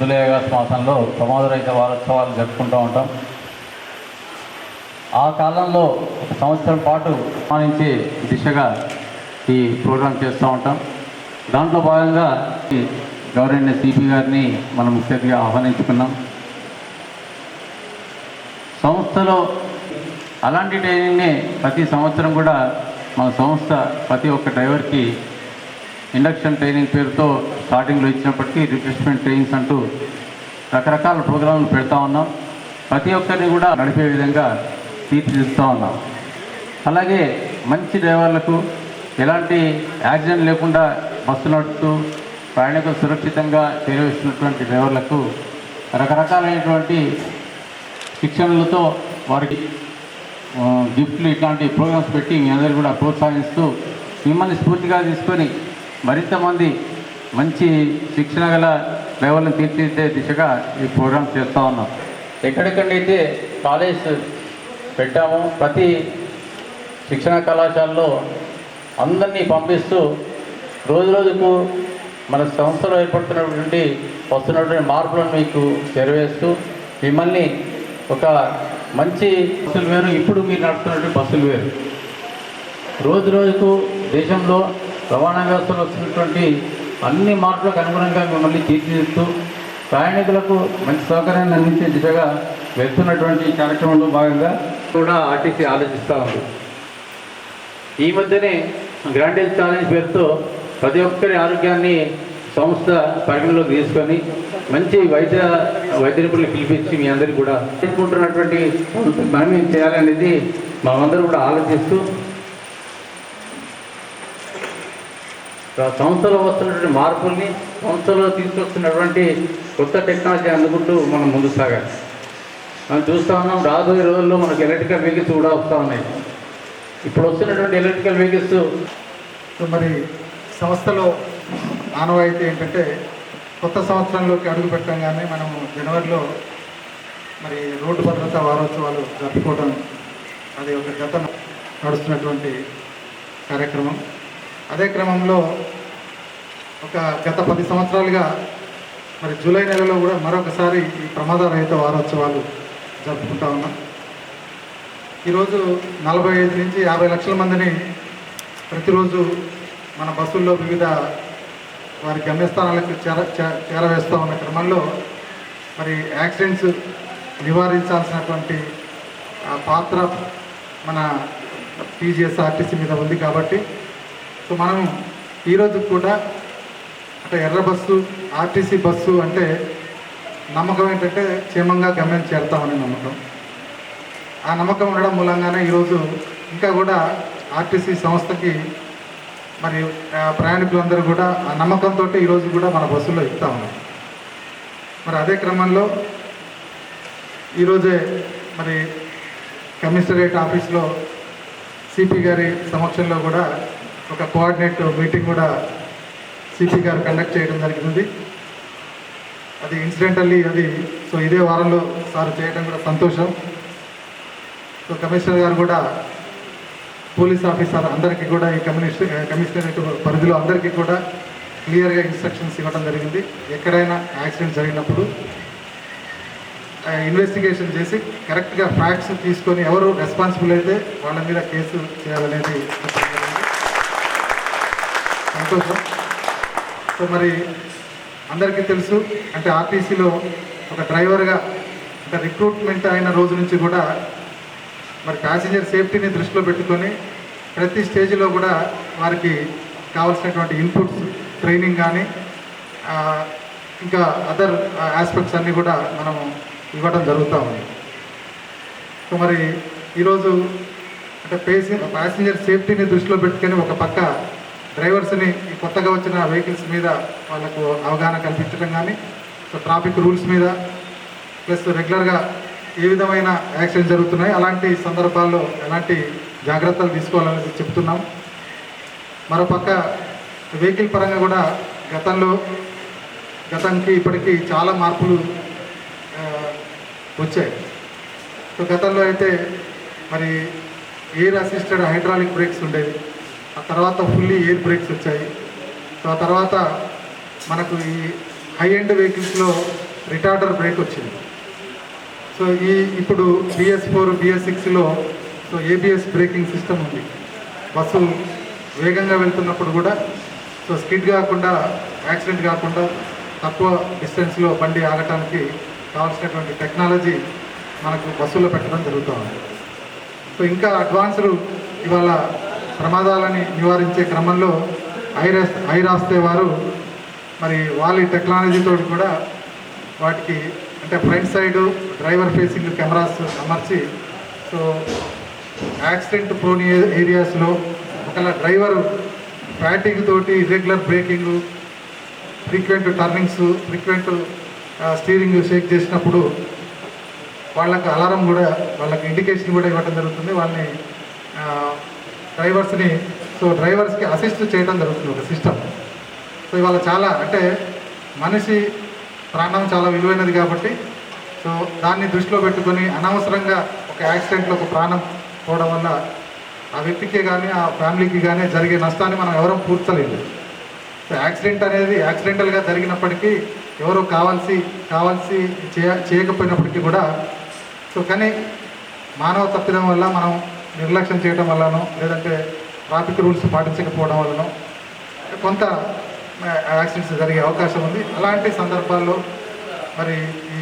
July August మాసంలో ప్రమాదరహిత వారోత్సవాలు జరుపుకుంటూ ఉంటాం. ఆ కాలంలో ఒక సంవత్సరం పాటు సన్మానించే దిశగా ఈ ప్రోగ్రాం చేస్తూ ఉంటాం. దాంట్లో భాగంగా గవర్నమెంట్ సిపి గారిని మనం ముఖ్య అతిథిగా ఆహ్వానించుకున్నాం. సంస్థలో అలాంటి ట్రైనింగ్ని ప్రతి సంవత్సరం కూడా మన సంస్థ ప్రతి ఒక్క డ్రైవర్కి ఇండక్షన్ ట్రైనింగ్ పేరుతో స్టార్టింగ్లో ఇచ్చినప్పటికీ రిఫ్రెష్మెంట్ ట్రైనింగ్స్ అంటూ రకరకాల ప్రోగ్రాంలు పెడతా ఉన్నాం. ప్రతి ఒక్కరిని కూడా నడిపే విధంగా తీర్చిదిద్దుతూ ఉన్నాం. అలాగే మంచి డ్రైవర్లకు ఎలాంటి యాక్సిడెంట్ లేకుండా బస్సు నడుపుతూ ప్రయాణికులు సురక్షితంగా చేరవేస్తున్నటువంటి డ్రైవర్లకు రకరకాలైనటువంటి శిక్షణలతో వారికి గిఫ్ట్లు ఇట్లాంటి ప్రోగ్రామ్స్ పెట్టి మీ అందరూ కూడా ప్రోత్సహిస్తూ మిమ్మల్ని స్ఫూర్తిగా తీసుకొని మరింత మంది మంచి శిక్షణ గల డ్రైవర్లను తీర్చిదిద్దే దిశగా ఈ ప్రోగ్రామ్స్ చేస్తూ ఉన్నాం. ఎక్కడెక్కడైతే కాలేజ్ పెట్టామో ప్రతి శిక్షణ కళాశాలలో అందరినీ పంపిస్తూ రోజుకు మన సంస్థలో ఏర్పడుతున్నటువంటి వస్తున్నటువంటి మార్పులను మీకు చేరవేస్తూ మిమ్మల్ని ఒక మంచి బస్సులు వేరు, ఇప్పుడు మీరు నడుపుతున్నటువంటి బస్సులు వేరు, రోజుకు దేశంలో రవాణా వ్యవస్థలో వస్తున్నటువంటి అన్ని మార్పులకు అనుగుణంగా మిమ్మల్ని తీర్చిదిద్దుతూ ప్రయాణికులకు మంచి సౌకర్యాన్ని అందించే దిశగా వెళ్తున్నటువంటి కార్యక్రమంలో భాగంగా కూడా ఆర్టీసీ ఆలోచిస్తూ ఉంది. ఈ మధ్యనే గ్రాండ్ హెల్త్ ఛాలెంజ్ పేరుతో ప్రతి ఒక్కరి ఆరోగ్యాన్ని సంస్థ పరిగణలోకి తీసుకొని మంచి వైద్య నిపుణులు పిలిపించి మీ అందరికీ కూడా తీసుకుంటున్నటువంటి మనం ఏం చేయాలనేది మనమందరూ కూడా ఆలోచిస్తూ సంస్థలో వస్తున్నటువంటి మార్పుల్ని, సంస్థలో తీసుకొస్తున్నటువంటి కొత్త టెక్నాలజీ అందుకుంటూ మనం ముందుకు సాగాలి. మనం చూస్తూ ఉన్నాం, రాబోయే రోజుల్లో మనకు ఎలక్ట్రికల్ వెహికల్స్ కూడా వస్తూ ఉన్నాయి. ఇప్పుడు వస్తున్నటువంటి ఎలక్ట్రికల్ వెహికల్స్ మరి సంస్థలో ఆనవాయితీ ఏంటంటే కొత్త సంవత్సరంలోకి అడుగు పెట్టంగానే మనము జనవరిలో మరి రోడ్డు భద్రతా వారోత్సవాలు జరుపుకోవడం అది ఒక నడుస్తున్నటువంటి కార్యక్రమం. అదే క్రమంలో గత 10 సంవత్సరాలుగా మరి జూలై నెలలో కూడా మరొకసారి ఈ ప్రమాద రహిత వారోత్సవాలు జరుపుకుంటా ఉన్నాం. ఈరోజు 45 నుంచి 50 లక్షల మందిని ప్రతిరోజు మన బస్సుల్లో వివిధ వారి గమ్యస్థానాలకు చేరవేస్తూ ఉన్న క్రమంలో మరి యాక్సిడెంట్స్ నివారించాల్సినటువంటి పాత్ర మన టీజీఎస్ఆర్టీసీ మీద ఉంది. కాబట్టి సో మనం ఈరోజు కూడా అంటే ఎర్ర బస్సు, ఆర్టీసీ బస్సు అంటే నమ్మకం ఏంటంటే క్షేమంగా గమ్యం చేరుతామనే నమ్మకం. ఆ నమ్మకం ఉండడం మూలంగానే ఈరోజు ఇంకా కూడా ఆర్టీసీ సంస్థకి మరి ప్రయాణికులందరూ కూడా ఆ నమ్మకంతో ఈరోజు కూడా మన బస్సుల్లో ఎక్కుతా ఉన్నాం. మరి అదే క్రమంలో ఈరోజే మరి కమిషనరేట్ ఆఫీస్లో సిపి గారి సమక్షంలో కూడా ఒక కోఆర్డినేట్ మీటింగ్ కూడా సిపి గారు కండక్ట్ చేయడం జరిగింది. అది ఇన్సిడెంటల్లీ సో ఇదే వారంలో సార్ చేయడం కూడా సంతోషం. సో కమిషనర్ గారు కూడా పోలీస్ ఆఫీసర్ అందరికీ కూడా ఈ కమిషనరేట్ పరిధిలో అందరికీ కూడా క్లియర్గా ఇన్స్ట్రక్షన్స్ ఇవ్వడం జరిగింది. ఎక్కడైనా యాక్సిడెంట్ జరిగినప్పుడు ఇన్వెస్టిగేషన్ చేసి కరెక్ట్గా ఫ్యాక్ట్స్ తీసుకొని ఎవరు రెస్పాన్సిబుల్ అయితే వాళ్ళ మీద కేసు చేయాలనేది సంతోషం. సో మరి అందరికీ తెలుసు, అంటే ఆర్టీసీలో ఒక డ్రైవర్గా అంటే రిక్రూట్మెంట్ అయిన రోజు నుంచి కూడా మరి ప్యాసింజర్ సేఫ్టీని దృష్టిలో పెట్టుకొని ప్రతి స్టేజ్లో కూడా వారికి కావాల్సినటువంటి ఇన్పుట్స్, ట్రైనింగ్ కానీ ఇంకా అదర్ ఆస్పెక్ట్స్ అన్నీ కూడా మనము ఇవ్వడం జరుగుతూ ఉంది. సో మరి ఈరోజు అంటే ప్యాసింజర్ సేఫ్టీని దృష్టిలో పెట్టుకొని ఒక పక్క డ్రైవర్స్ని ఈ కొత్తగా వచ్చిన వెహికల్స్ మీద వాళ్ళకు అవగాహన కల్పించడం కానీ, సో ట్రాఫిక్ రూల్స్ మీద ప్లస్ రెగ్యులర్గా ఏ విధమైన యాక్సిడెంట్ జరుగుతున్నాయి, అలాంటి సందర్భాల్లో ఎలాంటి జాగ్రత్తలు తీసుకోవాలనేది చెప్తున్నాం. మరోపక్క వెహికల్ పరంగా కూడా గతానికి ఇప్పటికీ చాలా మార్పులు వచ్చాయి. సో గతంలో అయితే మరి ఎయిర్ అసిస్టెడ్ హైడ్రాలిక్ బ్రేక్స్ ఉండేవి, ఆ తర్వాత ఫుల్లీ ఎయిర్ బ్రేక్స్ వచ్చాయి. సో ఆ తర్వాత మనకు ఈ హై ఎండ్ వెహికల్స్లో రిటార్డర్ బ్రేక్ వచ్చింది. సో ఇప్పుడు BS4 BS6లో సో ABS బ్రేకింగ్ సిస్టమ్ ఉంది. బస్సు వేగంగా వెళ్తున్నప్పుడు కూడా సో స్కిడ్ కాకుండా, యాక్సిడెంట్ కాకుండా తక్కువ డిస్టెన్స్లో బండి ఆగటానికి కావాల్సినటువంటి టెక్నాలజీ మనకు బస్సులో పెట్టడం జరుగుతుంది. సో ఇంకా అడ్వాన్స్డ్ ఇవాళ ప్రమాదాలని నివారించే క్రమంలో ఐరాస్తే వారు మరి వాళ్ళ టెక్నాలజీతో కూడా వాటికి అంటే front side driver facing cameras అమర్చి సో యాక్సిడెంట్ ప్రోన్ ఏరియాస్లో ఒకవేళ డ్రైవరు ఫ్యాటింగ్ తోటి irregular braking, frequent turnings, frequent steering shake చేసినప్పుడు వాళ్ళకి అలారం కూడా, వాళ్ళకి ఇండికేషన్ కూడా ఇవ్వడం జరుగుతుంది. వాళ్ళని డ్రైవర్స్కి అసిస్ట్ చేయడం జరుగుతుంది ఒక సిస్టమ్. సో ఇవాళ చాలా అంటే మనిషి ప్రాణం చాలా విలువైనది కాబట్టి సో దాన్ని దృష్టిలో పెట్టుకొని అనవసరంగా ఒక యాక్సిడెంట్లో ఒక ప్రాణం పోవడం వల్ల ఆ వ్యక్తికే కానీ ఆ ఫ్యామిలీకి కానీ జరిగే నష్టాన్ని మనం ఎవరూ పూడ్చలేదు. సో యాక్సిడెంట్ అనేది యాక్సిడెంటల్గా జరిగినప్పటికీ ఎవరో కావాల్సి చేయకపోయినప్పటికీ కూడా సో కానీ మానవ తప్పిదం వల్ల మనం నిర్లక్ష్యం చేయడం వల్లనో లేదంటే ట్రాఫిక్ రూల్స్ పాటించకపోవడం వల్లనో కొంత యాక్సిడెంట్స్ జరిగే అవకాశం ఉంది. అలాంటి సందర్భాల్లో మరి ఈ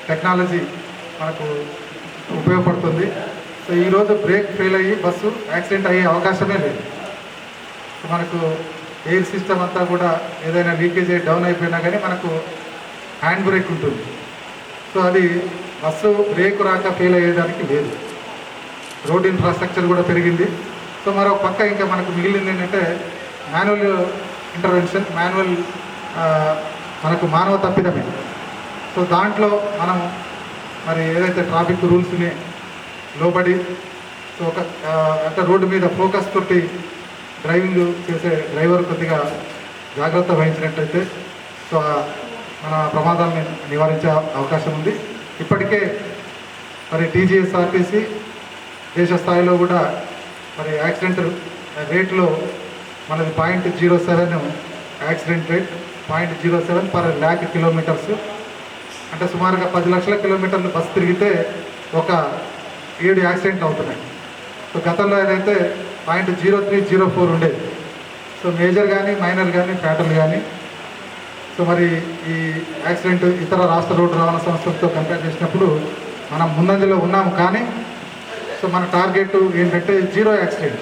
టెక్నాలజీ మనకు ఉపయోగపడుతుంది. సో ఈరోజు బ్రేక్ ఫెయిల్ అయ్యి బస్సు యాక్సిడెంట్ అయ్యే అవకాశమే లేదు. సో మనకు ఎయిర్ సిస్టమ్ అంతా కూడా ఏదైనా లీకేజ్ అయ్యి డౌన్ అయిపోయినా కానీ మనకు హ్యాండ్ బ్రేక్ ఉంటుంది. సో అది బస్సు బ్రేక్ రాక ఫెయిల్ అయ్యేదానికి లేదు. రోడ్ ఇన్ఫ్రాస్ట్రక్చర్ కూడా పెరిగింది. సో మరో పక్క ఇంకా మనకు మిగిలింది ఏంటంటే మాన్యువల్ ఇంటర్వెన్షన్, మనకు మానవ తప్పిదమే. సో దాంట్లో మనం మరి ఏదైతే ట్రాఫిక్ రూల్స్ని లోబడి సో ఒక అంటే రోడ్డు మీద ఫోకస్ తోటి డ్రైవింగ్ చేసే డ్రైవర్ కొద్దిగా జాగ్రత్త వహించినట్లయితే సో మన ప్రమాదాన్ని నివారించే అవకాశం ఉంది. ఇప్పటికే మరి TGSRTC దేశ స్థాయిలో కూడా మరి యాక్సిడెంట్ రేట్లో మనది 0.07 accident rate, 0.07 per lakh kilometres. అంటే సుమారుగా 10 లక్షల కిలోమీటర్లు బస్సు తిరిగితే ఒక 7 యాక్సిడెంట్లు అవుతున్నాయి. సో గతంలో ఏదైతే 0.0304 ఉండేది. సో మేజర్ కానీ మైనర్ కానీ ఫ్యాటల్ కానీ. సో మరి ఈ యాక్సిడెంట్ ఇతర రాష్ట్ర రోడ్డు రవాణా సంస్థలతో కంపేర్ చేసినప్పుడు మనం ముందంజలో ఉన్నాము. కానీ సో మన టార్గెట్ ఏంటంటే 0 యాక్సిడెంట్.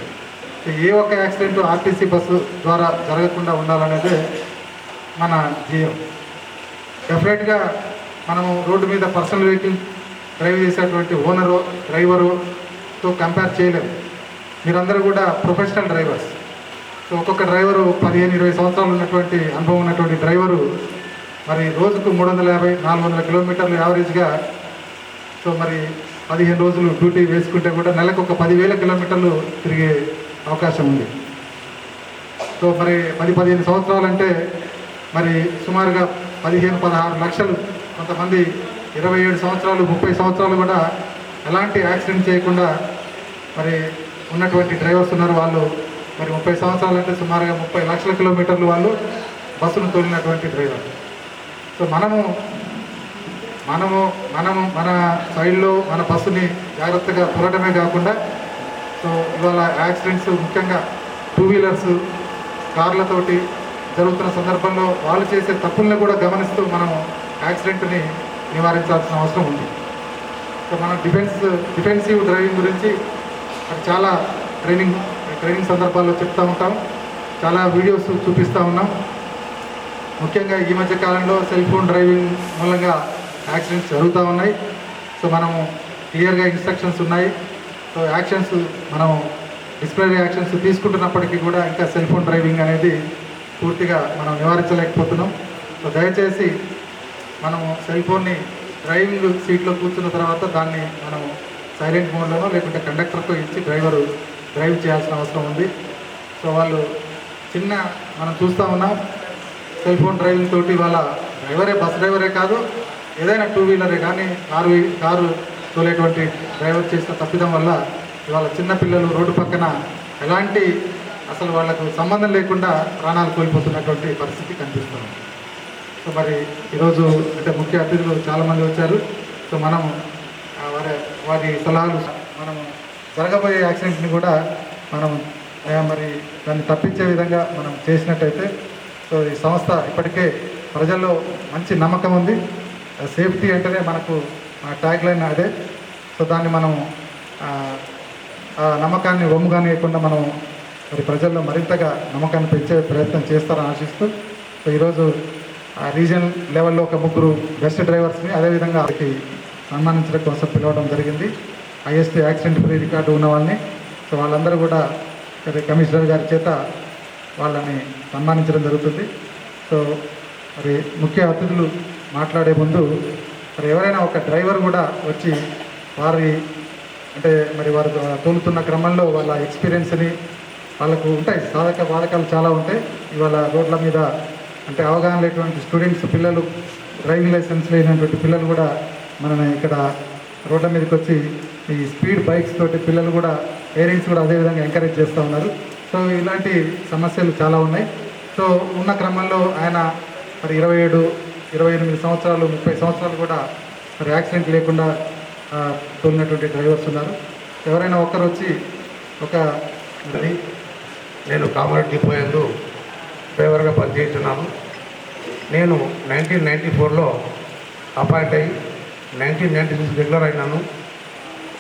సో ఏ ఒక్క యాక్సిడెంట్ RTC బస్సు ద్వారా జరగకుండా ఉండాలనేదే మన ధ్యేయం. డెఫినెట్గా మనము రోడ్డు మీద పర్సనల్ వెహికల్ డ్రైవ్ చేసేటువంటి ఓనరు డ్రైవరుతో కంపేర్ చేయలేము. మీరందరూ కూడా ప్రొఫెషనల్ డ్రైవర్స్. సో ఒక్కొక్క డ్రైవరు 15-20 సంవత్సరాలు ఉన్నటువంటి అనుభవం ఉన్నటువంటి డ్రైవరు మరి రోజుకు 350-400 కిలోమీటర్లు యావరేజ్గా సో మరి 15 రోజులు డ్యూటీ వేసుకుంటే కూడా నెలకు ఒక 10,000 కిలోమీటర్లు తిరిగే అవకాశం ఉంది. సో మరి 10-15 సంవత్సరాలంటే మరి సుమారుగా 15-16 లక్షలు. కొంతమంది 27 సంవత్సరాలు 30 సంవత్సరాలు కూడా ఎలాంటి యాక్సిడెంట్ చేయకుండా మరి ఉన్నటువంటి డ్రైవర్స్ ఉన్నారు. వాళ్ళు మరి 30 సంవత్సరాలు అంటే సుమారుగా 30 లక్షల కిలోమీటర్లు వాళ్ళు బస్సును తోలినటువంటి డ్రైవర్. సో మనము మన సైడ్లో మన బస్సుని జాగ్రత్తగా తోలటమే కాకుండా సో ఇవాళ యాక్సిడెంట్స్ ముఖ్యంగా 2 వీలర్స్ కార్లతోటి జరుగుతున్న సందర్భంలో వాళ్ళు చేసే తప్పుల్ని కూడా గమనిస్తూ మనం యాక్సిడెంట్ని నివారించాల్సిన అవసరం ఉంది. సో మనం డిఫెన్సివ్ డ్రైవింగ్ గురించి అది చాలా ట్రైనింగ్ సందర్భాల్లో చెప్తూ ఉంటాం, చాలా వీడియోస్ చూపిస్తూ ఉన్నాం. ముఖ్యంగా ఈ మధ్య కాలంలో సెల్ ఫోన్ డ్రైవింగ్ మూలంగా యాక్సిడెంట్స్ జరుగుతూ ఉన్నాయి. సో మనము క్లియర్గా ఇన్స్ట్రక్షన్స్ ఉన్నాయి. సో యాక్షన్స్ మనం డిసిప్లినరీ యాక్షన్స్ తీసుకుంటున్నప్పటికీ కూడా ఇంకా సెల్ ఫోన్ డ్రైవింగ్ అనేది పూర్తిగా మనం నివారించలేకపోతున్నాం. సో దయచేసి మనము సెల్ ఫోన్ని డ్రైవింగ్ సీట్లో కూర్చున్న తర్వాత దాన్ని మనం సైలెంట్ మోడ్లోనో లేకుంటే కండక్టర్తో ఇచ్చి డ్రైవ్ చేయాల్సిన అవసరం ఉంది. సో వాళ్ళు మనం చూస్తూ ఉన్నాం సెల్ ఫోన్ డ్రైవింగ్ తోటి వాళ్ళ బస్ డ్రైవరే కాదు, ఏదైనా 2 వీలరే కానీ కారు తోలేటువంటి డ్రైవర్ చేసిన తప్పిదం వల్ల ఇవాళ చిన్నపిల్లలు రోడ్డు పక్కన ఎలాంటి అసలు వాళ్ళకు సంబంధం లేకుండా ప్రాణాలు కోల్పోతున్నటువంటి పరిస్థితి కనిపిస్తుంది. సో మరి ఈరోజు అంటే ముఖ్య అతిథులు చాలామంది వచ్చారు. సో మనం వారి సలహాలు మనము జరగబోయే యాక్సిడెంట్ని కూడా మనం మరి దాన్ని తప్పించే విధంగా మనం చేసినట్టయితే సో ఈ సంస్థ ఇప్పటికే ప్రజల్లో మంచి నమ్మకం ఉంది. సేఫ్టీ అంటేనే మనకు ట్యాగ్ లైన్ అదే. సో దాన్ని మనం ఆ నమ్మకాన్ని వమ్ముగానేయకుండా మనం మరి ప్రజల్లో మరింతగా నమ్మకాన్ని పెంచే ప్రయత్నం చేస్తారని ఆశిస్తూ సో ఈరోజు రీజనల్ లెవెల్లో ఒక 3 బెస్ట్ డ్రైవర్స్ని అదేవిధంగా వారికి సన్మానించడం కోసం పిలవడం జరిగింది. హైయెస్ట్ యాక్సిడెంట్ ఫ్రీ రికార్డు ఉన్న వాళ్ళని. సో వాళ్ళందరూ కూడా కమిషనర్ గారి చేత వాళ్ళని సన్మానించడం జరుగుతుంది. సో మరి ముఖ్య అతిథులు మాట్లాడే ముందు మరి ఎవరైనా ఒక డ్రైవర్ కూడా వచ్చి వారి అంటే మరి వారు తోలుతున్న క్రమంలో వాళ్ళ ఎక్స్పీరియన్స్ని వాళ్ళకు ఉంటాయి, సాధక బాధకాలు చాలా ఉంటాయి. ఇవాళ రోడ్ల మీద అంటే అవగాహన లేనటువంటి స్టూడెంట్స్ పిల్లలు, డ్రైవింగ్ లైసెన్స్ లేనటువంటి పిల్లలు కూడా మన ఇక్కడ రోడ్ల మీదకి వచ్చి ఈ స్పీడ్ బైక్స్ తోటి పిల్లలు కూడా పేరెంట్స్ కూడా అదేవిధంగా ఎంకరేజ్ చేస్తూ ఉన్నారు. సో ఇలాంటి సమస్యలు చాలా ఉన్నాయి. సో ఉన్న క్రమంలో ఆయన మరి 27, 28 సంవత్సరాలు, 30 సంవత్సరాలు కూడా మరి యాక్సిడెంట్ లేకుండా తోలినటువంటి డ్రైవర్స్ ఉన్నారు. ఎవరైనా ఒక్కరు వచ్చి ఒక నేను కామారెడ్డి డిపో యందు డ్రైవర్గా పనిచేస్తున్నాను. నేను 1994లో అపాయింట్ అయ్యి 1996 రెగ్యులర్ అయినాను.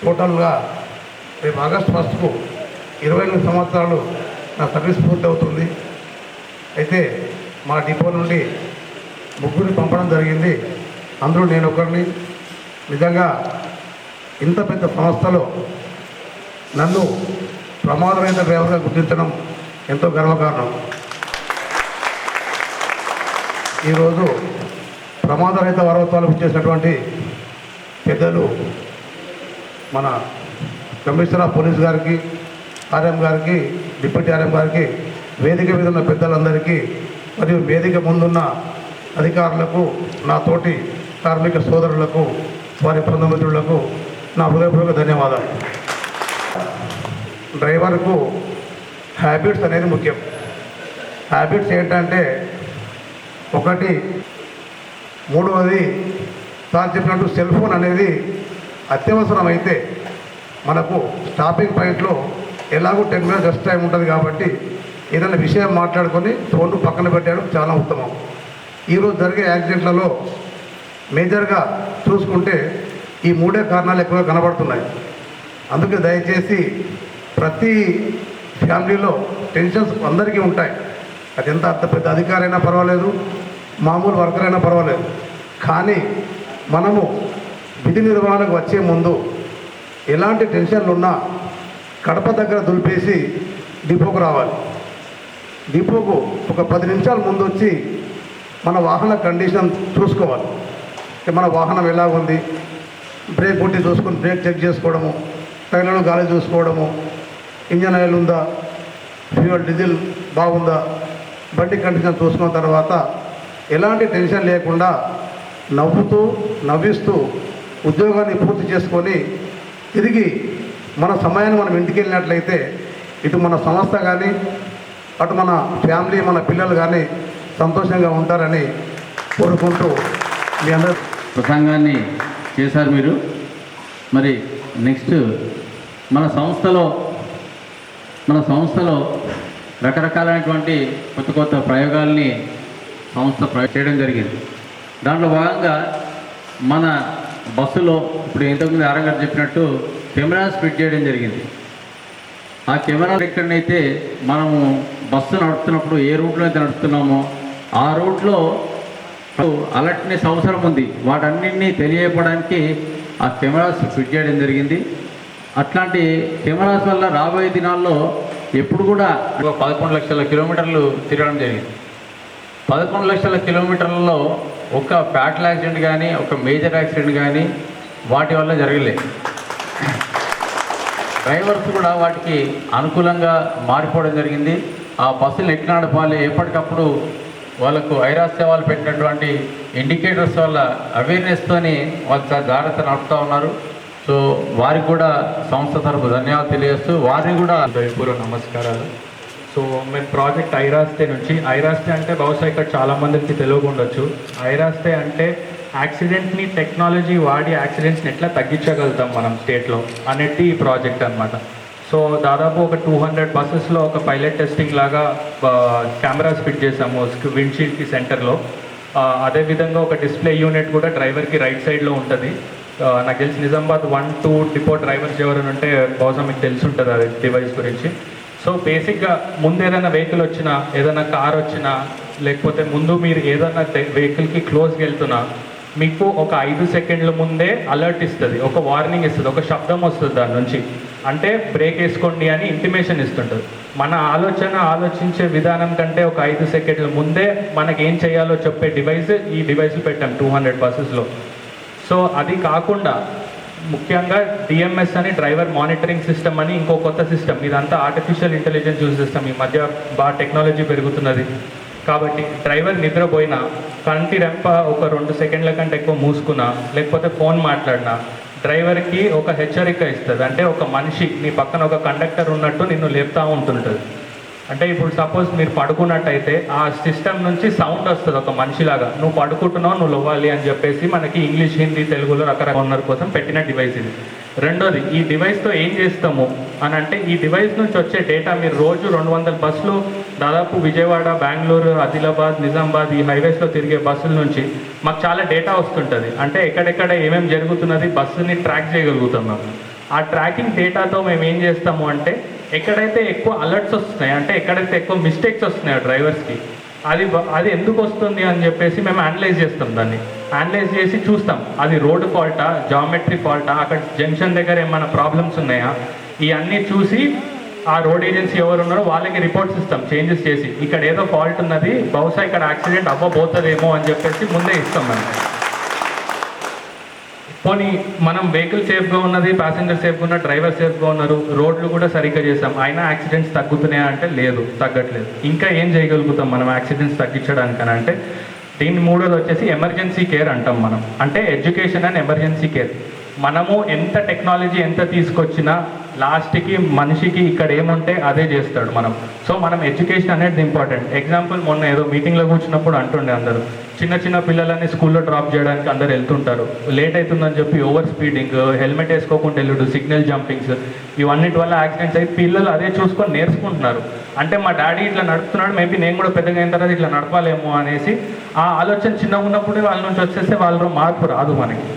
టోటల్గా రేపు ఆగస్ట్ 1కు 28 సంవత్సరాలు నా సర్వీస్ పూర్తి అవుతుంది. అయితే మా డిపో నుండి 3 పంపడం జరిగింది. అందులో నేను ఒకరిని. నిజంగా ఇంత పెద్ద సంస్థలో నన్ను ప్రమాదరహిత డ్రైవర్గా గుర్తించడం ఎంతో గర్వకారణం. ఈరోజు ప్రమాదరహిత వారోత్సవాలకు ఇచ్చేసినటువంటి పెద్దలు మన కమిషనర్ ఆఫ్ పోలీస్ గారికి, ఆర్ఎం గారికి, డిప్యూటీ ఆర్ఎం గారికి, వేదిక మీద ఉన్న పెద్దలందరికీ మరియు వేదిక ముందున్న అధికారులకు, నా తోటి కార్మిక సోదరులకు, వారి బంధుమిత్రులకు నా హృదయపూర్వక ధన్యవాదాలు. డ్రైవర్కు హ్యాబిట్స్ అనేది ముఖ్యం. హ్యాబిట్స్ ఏంటంటే ఒకటి, మూడవది సార్ చెప్పినట్టు సెల్ ఫోన్ అనేది అత్యవసరం అయితే మనకు స్టాపింగ్ పాయింట్లో ఎలాగో 10 minutes రెస్ట్ టైం ఉంటుంది కాబట్టి ఏదైనా విషయం మాట్లాడుకొని ఫోన్ పక్కన పెట్టడం చాలా ఉత్తమం. ఈరోజు జరిగే యాక్సిడెంట్లలో మేజర్గా చూసుకుంటే ఈ 3 కారణాలు ఎక్కువగా కనబడుతున్నాయి. అందుకే దయచేసి ప్రతి ఫ్యామిలీలో టెన్షన్స్ అందరికీ ఉంటాయి. అది ఎంత అంత పెద్ద అధికారైనా పర్వాలేదు, మామూలు వర్కర్ అయినా పర్వాలేదు. కానీ మనము విధి నిర్వహణకు వచ్చే ముందు ఎలాంటి టెన్షన్లు ఉన్నా కడప దగ్గర దులిపేసి డిపోకు రావాలి. డిపోకు ఒక 10 నిమిషాల ముందు వచ్చి మన వాహన కండిషన్ చూసుకోవాలి. మన వాహనం ఎలా ఉంది, బ్రేక్ కొట్టి చూసుకొని బ్రేక్ చెక్ చేసుకోవడము, టైర్లలో గాలి చూసుకోవడము, ఇంజన్ ఆయిల్ ఉందా, ఫ్యూయల్ డీజిల్ బాగుందా, బండి కండిషన్ చూసుకున్న తర్వాత ఎలాంటి టెన్షన్ లేకుండా నవ్విస్తూ ఉద్యోగాన్ని పూర్తి చేసుకొని తిరిగి మన సమయాన్ని మనం ఇంటికి వెళ్ళినట్లయితే ఇటు మన సంస్థ కానీ అటు మన ఫ్యామిలీ, మన పిల్లలు కానీ సంతోషంగా ఉంటారని కోరుకుంటూ మీ అందరూ ప్రసంగాన్ని చేశారు మీరు. మరి నెక్స్ట్ మన సంస్థలో రకరకాలైనటువంటి కొత్త ప్రయోగాల్ని సంస్థ చేయడం జరిగింది. దాంట్లో భాగంగా మన బస్సులో ఇప్పుడు ఇంతకుముందు ఆరంగారు చెప్పినట్టు కెమెరాస్ ఫిట్ చేయడం జరిగింది. ఆ కెమెరా ఎక్కడనైతే మనము బస్సు నడుపుతున్నప్పుడు ఏ రూట్లో అయితే నడుపుతున్నామో ఆ రూట్లో అలర్ట్నెస్ అవసరం ఉంది. వాటన్నింటినీ తెలియజేయడానికి ఆ కెమెరాస్ ఫిట్ చేయడం జరిగింది. అట్లాంటి కెమెరాస్ వల్ల రాబోయే దినాల్లో ఎప్పుడు కూడా 11 లక్షల కిలోమీటర్లు తిరగడం జరిగింది. 11 లక్షల కిలోమీటర్లలో ఒక ఫ్యాటల్ యాక్సిడెంట్ కానీ ఒక మేజర్ యాక్సిడెంట్ కానీ వాటి వల్ల జరగలేదు. డ్రైవర్స్ కూడా వాటికి అనుకూలంగా మారిపోవడం జరిగింది. ఆ బస్సులు ఎట్లా నడపాలి, ఎప్పటికప్పుడు వాళ్ళకు ఐరాస్యవాళ్ళు పెట్టినటువంటి ఇండికేటర్స్ వల్ల అవేర్నెస్తోని వాళ్ళు జాగ్రత్త నడుపుతూ ఉన్నారు. సో వారికి కూడా సంస్థ తరపు ధన్యవాదాలు తెలియజేస్తూ వారిని కూడా పూర్వ నమస్కారాలు. సో మేము ప్రాజెక్ట్ ఐరాస్తే నుంచి, ఐరాస్తే అంటే బహుశా ఇక్కడ చాలామందికి తెలియకుండొచ్చు. ఐరాస్తే అంటే యాక్సిడెంట్ని టెక్నాలజీ వాడి యాక్సిడెంట్స్ని ఎట్లా తగ్గించగలుగుతాం మనం స్టేట్లో అనేది ఈ ప్రాజెక్ట్ అనమాట. సో దాదాపు ఒక 200 బస్సెస్లో ఒక పైలట్ టెస్టింగ్ లాగా కెమెరాస్ ఫిట్ చేసాము విండ్షీల్డ్కి సెంటర్లో. అదేవిధంగా ఒక డిస్ప్లే యూనిట్ కూడా డ్రైవర్కి రైట్ సైడ్లో ఉంటుంది. నాకు తెలిసి నిజామాబాద్ 1-2 డిపో డ్రైవర్స్ ఎవరైనా ఉంటే బహుశా మీకు తెలిసి ఉంటుంది అది డివైస్ గురించి. సో బేసిక్గా ముందు ఏదైనా వెహికల్ వచ్చినా, ఏదైనా కార్ వచ్చినా, లేకపోతే ముందు మీరు ఏదైనా వెహికల్కి క్లోజ్కి వెళ్తున్నా మీకు ఒక 5 సెకండ్ల ముందే అలర్ట్ ఇస్తుంది, ఒక వార్నింగ్ ఇస్తుంది, ఒక శబ్దం వస్తుంది దాని నుంచి. అంటే బ్రేక్ వేసుకోండి అని ఇంటిమేషన్ ఇస్తుంటుంది. మన ఆలోచించే విధానం కంటే ఒక 5 సెకండ్ల ముందే మనకి ఏం చేయాలో చెప్పే డివైస్ ఈ డివైస్ పెట్టాం 200 బస్సెస్లో. సో అది కాకుండా ముఖ్యంగా డిఎంఎస్ అని డ్రైవర్ మానిటరింగ్ సిస్టమ్ అని ఇంకో కొత్త సిస్టమ్. ఇదంతా ఆర్టిఫిషియల్ ఇంటెలిజెన్స్ యూజ్ చేస్తాం. ఈ మధ్య బాగా టెక్నాలజీ పెరుగుతున్నది కాబట్టి డ్రైవర్ నిద్రపోయినా, కంటి రెంప ఒక 2 సెకండ్ల కంటే ఎక్కువ మూసుకున్నా, లేకపోతే ఫోన్ మాట్లాడినా డ్రైవర్కి ఒక హెచ్చరిక ఇస్తుంది. అంటే ఒక మనిషి నీ పక్కన ఒక కండక్టర్ ఉన్నట్టు నిన్ను లేపుతూ ఉంటుంటుంది. అంటే ఇప్పుడు సపోజ్ మీరు పడుకున్నట్టయితే ఆ సిస్టమ్ నుంచి సౌండ్ వస్తుంది ఒక మనిషిలాగా, నువ్వు పడుకుంటున్నావు, నువ్వు లవ్వాలి అని చెప్పేసి మనకి ఇంగ్లీష్, హిందీ, తెలుగులో రకరకాల ఓనర్ కోసం పెట్టిన డివైస్ ఇది. రెండోది, ఈ డివైస్తో ఏం చేస్తాము అని అంటే, ఈ డివైస్ నుంచి వచ్చే డేటా మీరు రోజు 200 బస్సులు దాదాపు విజయవాడ, బెంగళూరు, ఆదిలాబాద్, నిజామాబాద్ ఈ హైవేస్లో తిరిగే బస్సుల నుంచి మాకు చాలా డేటా వస్తుంటుంది. అంటే ఎక్కడెక్కడ ఏమేమి జరుగుతున్నది బస్సుని ట్రాక్ చేయగలుగుతాం మేము. ఆ ట్రాకింగ్ డేటాతో మేము ఏం చేస్తాము అంటే, ఎక్కడైతే ఎక్కువ అలర్ట్స్ వస్తున్నాయి, అంటే ఎక్కడైతే ఎక్కువ మిస్టేక్స్ వస్తున్నాయో డ్రైవర్స్కి, అది ఎందుకు వస్తుంది అని చెప్పేసి మేము అనలైజ్ చేస్తాం. దాన్ని అనలైజ్ చేసి చూస్తాం అది రోడ్ ఫాల్టా, జామెట్రీ ఫాల్టా, అక్కడ జంక్షన్ దగ్గర ఏమైనా ప్రాబ్లమ్స్ ఉన్నాయా, ఇవన్నీ చూసి ఆ రోడ్ ఏజెన్సీ ఎవరు ఉన్నారో వాళ్ళకి రిపోర్ట్స్ ఇస్తాం చేంజెస్ చేసి. ఇక్కడ ఏదో ఫాల్ట్ ఉన్నది, బహుశా ఇక్కడ యాక్సిడెంట్ అవ్వబోతుందేమో అని చెప్పేసి ముందే ఇస్తాం మనం. పోనీ మనం వెహికల్ సేఫ్గా ఉన్నది, ప్యాసింజర్ సేఫ్గా ఉన్న, డ్రైవర్ సేఫ్గా ఉన్నారు, రోడ్లు కూడా సరిగ్గా చేస్తాం, అయినా యాక్సిడెంట్స్ తగ్గుతున్నాయా అంటే లేదు, తగ్గట్లేదు. ఇంకా ఏం చేయగలుగుతాం మనం యాక్సిడెంట్స్ తగ్గించడానికని అంటే, దీని మూడోది వచ్చేసి ఎమర్జెన్సీ కేర్ అంటాం మనం. అంటే ఎడ్యుకేషన్ అండ్ ఎమర్జెన్సీ కేర్. మనము ఎంత టెక్నాలజీ ఎంత తీసుకొచ్చినా లాస్ట్కి మనిషికి ఇక్కడ ఏముంటే అదే చేస్తాడు మనం. సో మనం ఎడ్యుకేషన్ అనేది ఇంపార్టెంట్. ఎగ్జాంపుల్, మొన్న ఏదో మీటింగ్లో కూర్చున్నప్పుడు అంటుండే అందరూ, చిన్న పిల్లలని స్కూల్లో డ్రాప్ చేయడానికి అందరు వెళ్తుంటారు, లేట్ అవుతుందని చెప్పి ఓవర్ స్పీడింగ్, హెల్మెట్ వేసుకోకుండా వెళ్ళుడు, సిగ్నల్ జంపింగ్స్, ఇవన్నిటి వల్ల యాక్సిడెంట్స్ అయ్యి పిల్లలు అదే చూసుకొని నేర్చుకుంటున్నారు. అంటే మా డాడీ ఇట్లా నడుపుతున్నాడు, మేబీ నేను కూడా పెద్దగా అయిన తర్వాత ఇట్లా నడపాలేమో అనేసి ఆ ఆలోచన చిన్నగా ఉన్నప్పుడే వాళ్ళ నుంచి వచ్చేస్తే వాళ్ళలో మార్పు రాదు మనకి.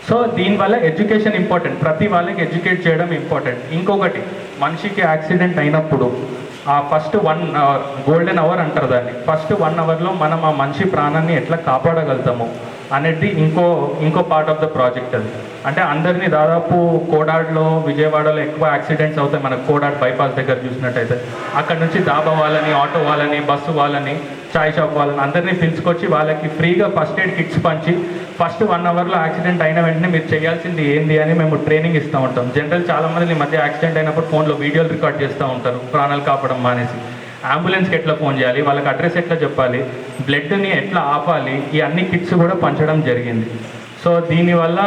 సో దీనివల్ల ఎడ్యుకేషన్ ఇంపార్టెంట్, ప్రతి వాళ్ళకి ఎడ్యుకేట్ చేయడం ఇంపార్టెంట్. ఇంకొకటి, మనిషికి యాక్సిడెంట్ అయినప్పుడు ఆ ఫస్ట్ 1 అవర్, గోల్డెన్ అవర్ అంటారు దాన్ని, ఫస్ట్ 1 అవర్లో మనం ఆ మనిషి ప్రాణాన్ని ఎట్లా కాపాడగలుగుతాము అనేది ఇంకో పార్ట్ ఆఫ్ ద ప్రాజెక్ట్ అది. అంటే అందరినీ దాదాపు కోడాడ్లో, విజయవాడలో ఎక్కువ యాక్సిడెంట్స్ అవుతాయి. మనకు కోడాడ్ బైపాస్ దగ్గర చూసినట్టయితే అక్కడ నుంచి దాబా వాళ్ళని, ఆటో వాళ్ళని, బస్సు వాళ్ళని, చాయ్ షాప్ వాళ్ళని అందరినీ పిలుచుకొచ్చి వాళ్ళకి ఫ్రీగా ఫస్ట్ ఎయిడ్ కిట్స్ పంచి ఫస్ట్ 1 అవర్లో యాక్సిడెంట్ అయిన వెంటనే మీరు చేయాల్సింది ఏంది అని మేము ట్రైనింగ్ ఇస్తూ ఉంటాం. జనరల్ చాలామంది ఈ మధ్య యాక్సిడెంట్ అయినప్పుడు ఫోన్లో వీడియోలు రికార్డ్ చేస్తూ ఉంటారు ప్రాణాలు కాపాడడం మానేసి. అంబులెన్స్కి ఎట్లా ఫోన్ చేయాలి, వాళ్ళకి అడ్రస్ ఎట్లా చెప్పాలి, బ్లడ్ని ఎట్లా ఆపాలి, ఈ అన్ని కిట్స్ కూడా పంచడం జరిగింది. సో దీనివల్ల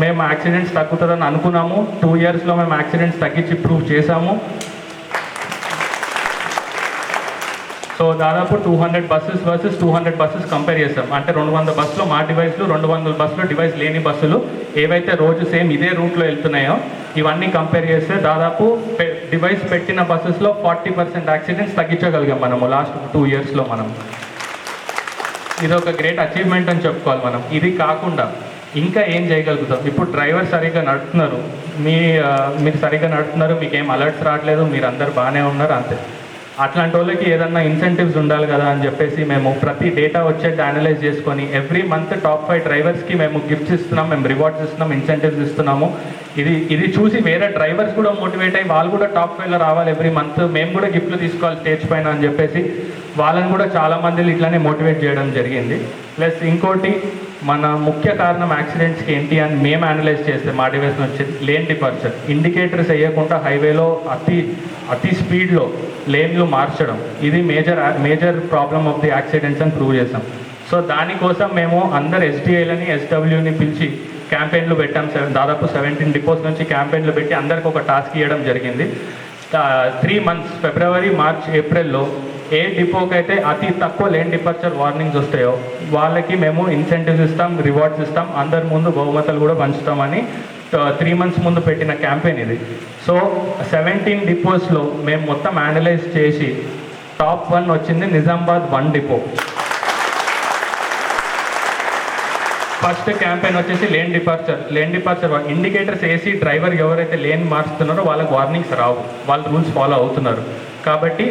మేము యాక్సిడెంట్స్ తగ్గుతుందని అనుకున్నాము. 2 ఇయర్స్లో మేము యాక్సిడెంట్స్ తగ్గించి ప్రూవ్ చేశాము. సో దాదాపు 200 బస్సెస్ వర్సెస్ 200 బస్సెస్ కంపేర్ చేస్తాం. అంటే 200 బస్సులో మా డివైస్లు, 200 బస్సులో డివైస్ లేని బస్సులు ఏవైతే రోజు సేమ్ ఇదే రూట్లో వెళ్తున్నాయో ఇవన్నీ కంపేర్ చేస్తే దాదాపు డివైస్ పెట్టిన బస్సెస్లో 40% యాక్సిడెంట్స్ తగ్గించగలిగాం మనము లాస్ట్ 2 ఇయర్స్లో. మనం ఇది ఒక గ్రేట్ అచీవ్మెంట్ అని చెప్పుకోవాలి మనం. ఇది కాకుండా ఇంకా ఏం చేయగలుగుతాం? ఇప్పుడు డ్రైవర్ సరిగ్గా నడుపుతున్నారు, మీరు సరిగ్గా నడుపుతున్నారు, మీకు ఏం అలర్ట్స్ రావట్లేదు, మీరు అందరు బాగానే ఉన్నారు, అంతే. అట్లాంటి వాళ్ళకి ఏదన్నా ఇన్సెంటివ్స్ ఉండాలి కదా అని చెప్పేసి మేము ప్రతి డేటా వచ్చేది అనలైజ్ చేసుకొని ఎవ్రీ మంత్ టాప్ 5 డ్రైవర్స్కి మేము గిఫ్ట్స్ ఇస్తున్నాం, మేము రివార్డ్స్ ఇస్తున్నాం, ఇన్సెంటివ్స్ ఇస్తున్నాము. ఇది చూసి వేరే డ్రైవర్స్ కూడా మోటివేట్ అయ్యి వాళ్ళు కూడా టాప్ 5లో రావాలి ఎవ్రీ మంత్, మేము కూడా గిఫ్ట్లు తీసుకోవాలి స్టేజ్ పైన అని చెప్పేసి వాళ్ళని కూడా చాలామంది ఇట్లానే మోటివేట్ చేయడం జరిగింది. ప్లస్ ఇంకోటి, మన ముఖ్య కారణం యాక్సిడెంట్స్కి ఏంటి అని మేము అనలైజ్ చేస్తే మా డివైస్ వచ్చేది లేన్ డిపార్చర్. ఇండికేటర్స్ వేయకుండా హైవేలో అతి స్పీడ్లో లేన్లు మార్చడం, ఇది major problem of the accidents అని ప్రూవ్ చేసాం. సో దానికోసం మేము అందరు ఎస్డిఐలని, ఎస్డబ్ల్యూని పిలిచి క్యాంపెయిన్లు పెట్టాం. దాదాపు 17 డిపోస్ నుంచి క్యాంపెయిన్లు పెట్టి అందరికి ఒక టాస్క్ ఇవ్వడం జరిగింది. 3 months ఫిబ్రవరి, మార్చ్, ఏప్రిల్లో ఏ డిపోకి అయితే అతి తక్కువ లేన్ డిపార్చర్ వార్నింగ్స్ వస్తాయో వాళ్ళకి మేము ఇన్సెంటివ్స్ ఇస్తాం, రివార్డ్స్ ఇస్తాం, అందరి ముందు బహుమతులు కూడా పంచుతామని 3 months ముందు పెట్టిన క్యాంపెయిన్ ఇది. సో 17 డిపోస్లో మేము మొత్తం అనలైజ్ చేసి టాప్ 1 వచ్చింది నిజామాబాద్ 1 డిపో. ఫస్ట్ క్యాంపెయిన్ వచ్చేసి లేన్ డిపార్చర్ ఇండికేటర్స్ వేసి డ్రైవర్ ఎవరైతే లేన్ మార్చుతున్నారో వాళ్ళకి వార్నింగ్స్ రావు, వాళ్ళు రూల్స్ ఫాలో అవుతున్నారు. కాబట్టి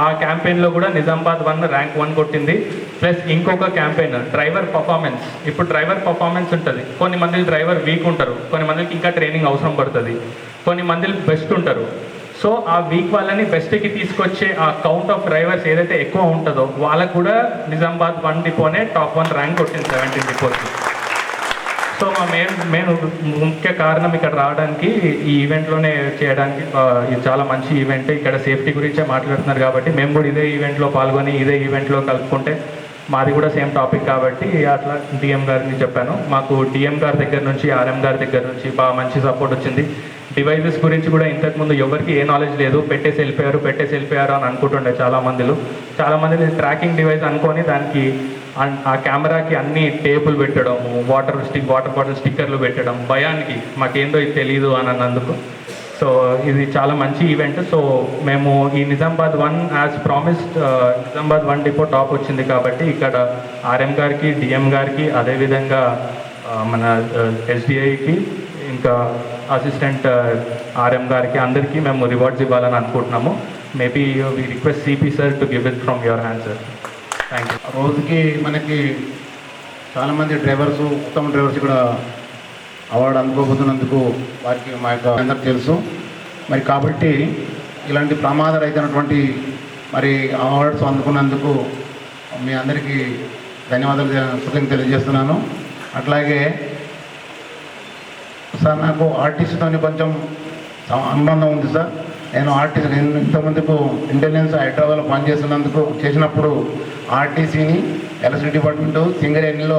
ఆ క్యాంపెయిన్లో కూడా నిజామాబాద్ 1 ర్యాంక్ 1 కొట్టింది. ప్లస్ ఇంకొక క్యాంపెయిన్ డ్రైవర్ పర్ఫార్మెన్స్. ఇప్పుడు డ్రైవర్ పర్ఫార్మెన్స్ ఉంటుంది, కొన్ని మంది డ్రైవర్ వీక్ ఉంటారు, కొన్ని మందికి ఇంకా ట్రైనింగ్ అవసరం పడుతుంది, కొన్ని మంది బెస్ట్ ఉంటారు. సో ఆ వీక్ వాళ్ళని బెస్ట్కి తీసుకొచ్చే ఆ కౌంట్ ఆఫ్ డ్రైవర్స్ ఏదైతే ఎక్కువ ఉంటుందో వాళ్ళకు కూడా నిజామాబాద్ 1 డిపోనే టాప్ 1 ర్యాంక్ కొట్టింది 17 డిపోకి. సో మా మెయిన్ ముఖ్య కారణం ఇక్కడ రావడానికి, ఈ ఈవెంట్లోనే చేయడానికి, ఇది చాలా మంచి ఈవెంట్. ఇక్కడ సేఫ్టీ గురించే మాట్లాడుతున్నారు కాబట్టి మేము కూడా ఇదే ఈవెంట్లో పాల్గొని ఇదే ఈవెంట్లో కలుపుకుంటే మాది కూడా సేమ్ టాపిక్ కాబట్టి అట్లా డిఎం గారిని చెప్పాను. మాకు డిఎం గారి దగ్గర నుంచి, ఆర్ఎం గారి దగ్గర నుంచి బాగా మంచి సపోర్ట్ వచ్చింది. డివైజెస్ గురించి కూడా ఇంతకుముందు ఎవరికి ఏ నాలెడ్జ్ లేదు, పెట్టేసి వెళ్ళిపోయారు అని అనుకుంటుండే చాలామంది ట్రాకింగ్ డివైస్ అనుకొని దానికి ఆ కెమెరాకి అన్ని టేపులు పెట్టడము, వాటర్ బాటిల్ స్టిక్కర్లు పెట్టడం, భయానికి మాకేందో ఇది తెలియదు అని అన్నందుకు. సో ఇది చాలా మంచి ఈవెంట్. సో మేము ఈ Nizamabad 1 as promised Nizamabad 1 depot top వచ్చింది కాబట్టి ఇక్కడ ఆర్ఎం గారికి, డిఎం గారికి, అదేవిధంగా మన ఎస్డిఐకి, ఇంకా అసిస్టెంట్ ఆర్ఎం గారికి అందరికీ మేము రివార్డ్స్ ఇవ్వాలని అనుకుంటున్నాము. Maybe we request CP sir to give it from your hand sir. Thank you. రోజుకి మనకి చాలామంది డ్రైవర్స్, ఉత్తమ డ్రైవర్స్ ఇక్కడ అవార్డు అందుకోబోతున్నందుకు వారికి మా యొక్క అందరికి తెలుసు. మరి కాబట్టి ఇలాంటి ప్రమాదరహితమైనటువంటి మరి అవార్డ్స్ అందుకున్నందుకు మీ అందరికీ ధన్యవాదాలు కృతజ్ఞతలు తెలియజేస్తున్నాను. అట్లాగే సార్ నాకు ఆర్టీసీతో కొంచెం అనుబంధం ఉంది సార్. నేను ఇంతమందికి ఇంటెలిజెన్స్ హైదరాబాద్లో చేసినప్పుడు ఆర్టీసీని ఎలక్ట్రిసిటీ డిపార్ట్మెంటు సింగరేణిలో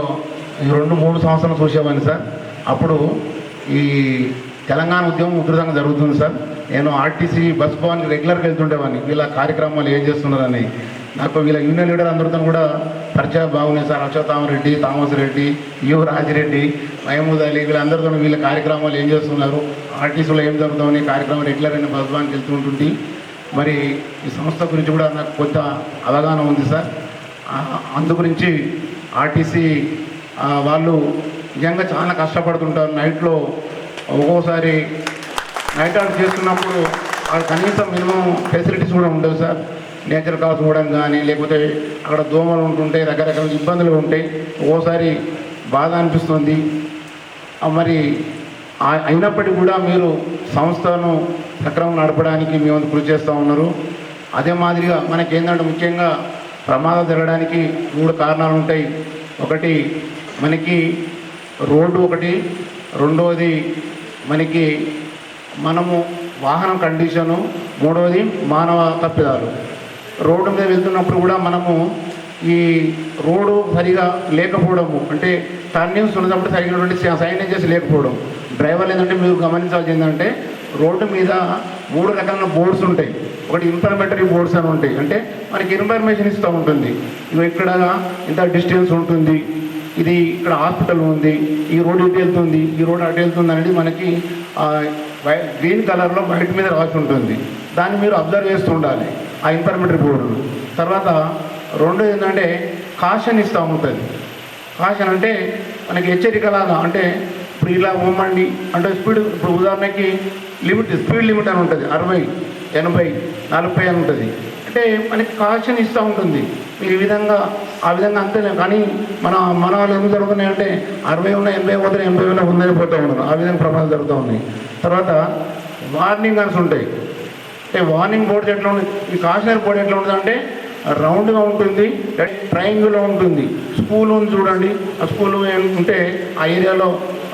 2-3 సంవత్సరాలు చూసేవాడిని సార్. అప్పుడు ఈ తెలంగాణ ఉద్యమం ఉధృతంగా జరుగుతుంది సార్. నేను ఆర్టీసీ బస్ భవన్కి రెగ్యులర్గా వెళ్తుండేవాడిని, వీళ్ళ కార్యక్రమాలు ఏం చేస్తున్నారని. నాకు వీళ్ళ యూనియన్ లీడర్ అందరితో కూడా పరిచయం బాగున్నాయి sir. Ashwatthama Reddy, Thomas Reddy, U Raji Reddy, Mahmood Ali, వీళ్ళందరితో వీళ్ళ కార్యక్రమాలు ఏం చేస్తున్నారు, ఆర్టీసీలో ఏం జరుగుతామని కార్యక్రమం రెగ్యులర్ అయిన బస్ భవన్కి వెళ్తుంటుంది. మరి ఈ సంస్థ గురించి కూడా నాకు కొంత అవగాహన ఉంది సార్. అందుగురించి ఆర్టీసీ వాళ్ళు నిజంగా చాలా కష్టపడుతుంటారు. నైట్లో ఒక్కోసారి నైట్ అవుట్ చేస్తున్నప్పుడు కనీసం మినిమం ఫెసిలిటీస్ కూడా ఉండవు సార్. నేచర్ కాల్స్ కూడా కానీ, లేకపోతే అక్కడ దోమలు ఉంటుంటాయి, రకరకాల ఇబ్బందులు ఉంటాయి. ఒక్కోసారి బాధ అనిపిస్తుంది. మరి అయినప్పటికీ కూడా మీరు సంస్థను సక్రమం నడపడానికి మీ వంతు కృషి చేస్తూ ఉన్నారు. అదే మాదిరిగా మనకి ఏంటంటే ముఖ్యంగా ప్రమాదం జరగడానికి 3 కారణాలు ఉంటాయి. ఒకటి మనకి రోడ్డు, ఒకటి రెండవది మనకి మనము వాహనం కండిషను, మూడవది మానవ తప్పిదాలు. రోడ్డు మీద వెళ్తున్నప్పుడు కూడా మనము ఈ రోడ్డు సరిగా లేకపోవడము, అంటే టర్నింగ్స్ ఉన్నప్పుడు సరిగినటువంటి సైనేజెస్ లేకపోవడం. డ్రైవర్లు ఏంటంటే మీరు గమనించాల్సి ఏంటంటే రోడ్డు మీద 3 రకాల బోర్డ్స్ ఉంటాయి. ఒకటి ఇన్ఫర్మేటరీ బోర్డ్స్ అని ఉంటాయి, అంటే మనకి ఇన్ఫర్మేషన్ ఇస్తూ ఉంటుంది. ఇవి ఇక్కడ ఇంత డిస్టెన్స్ ఉంటుంది, ఇది ఇక్కడ హాస్పిటల్ ఉంది, ఈ రోడ్ ఇటు వెళ్తుంది, ఈ రోడ్ అటు వెళ్తుంది అనేది మనకి గ్రీన్ కలర్లో వైట్ మీద రాసి ఉంటుంది. దాన్ని మీరు అబ్జర్వ్ చేస్తూ ఉండాలి ఆ ఇన్ఫర్మేటరీ బోర్డు. తర్వాత రెండోది ఏంటంటే కాషన్ ఇస్తూ ఉంటుంది. కాషన్ అంటే మనకి హెచ్చరికలాగా, అంటే ఇప్పుడు ఇలా పోమండి అంటే స్పీడ్, ఇప్పుడు ఉదాహరణకి స్పీడ్ లిమిట్ అని ఉంటుంది, 60, 80, 40 అని ఉంటుంది. అంటే మనకి కాషన్ ఇస్తూ ఉంటుంది. మీరు ఈ విధంగా ఆ విధంగా అంతేలే. కానీ మన వాళ్ళు ఎందుకు జరుగుతున్నాయంటే 60 ఉన్నా 80 పోతే 80 ఉన్నా ఉందని పోతూ ఉన్నారు. ఆ విధంగా ప్రమాదాలు జరుగుతూ ఉన్నాయి. తర్వాత వార్నింగ్ గన్స్ ఉంటాయి. అంటే వార్నింగ్ బోర్డు ఎట్లా ఉంటుంది, ఈ కాషనరీ బోర్డు ఎట్లా ఉంటుంది అంటే రౌండ్గా ఉంటుంది, ట్రయాంగిల్లో ఉంటుంది. స్కూల్ ఉంది చూడండి, ఆ స్కూల్ ఉంటే ఆ ఏరియాలో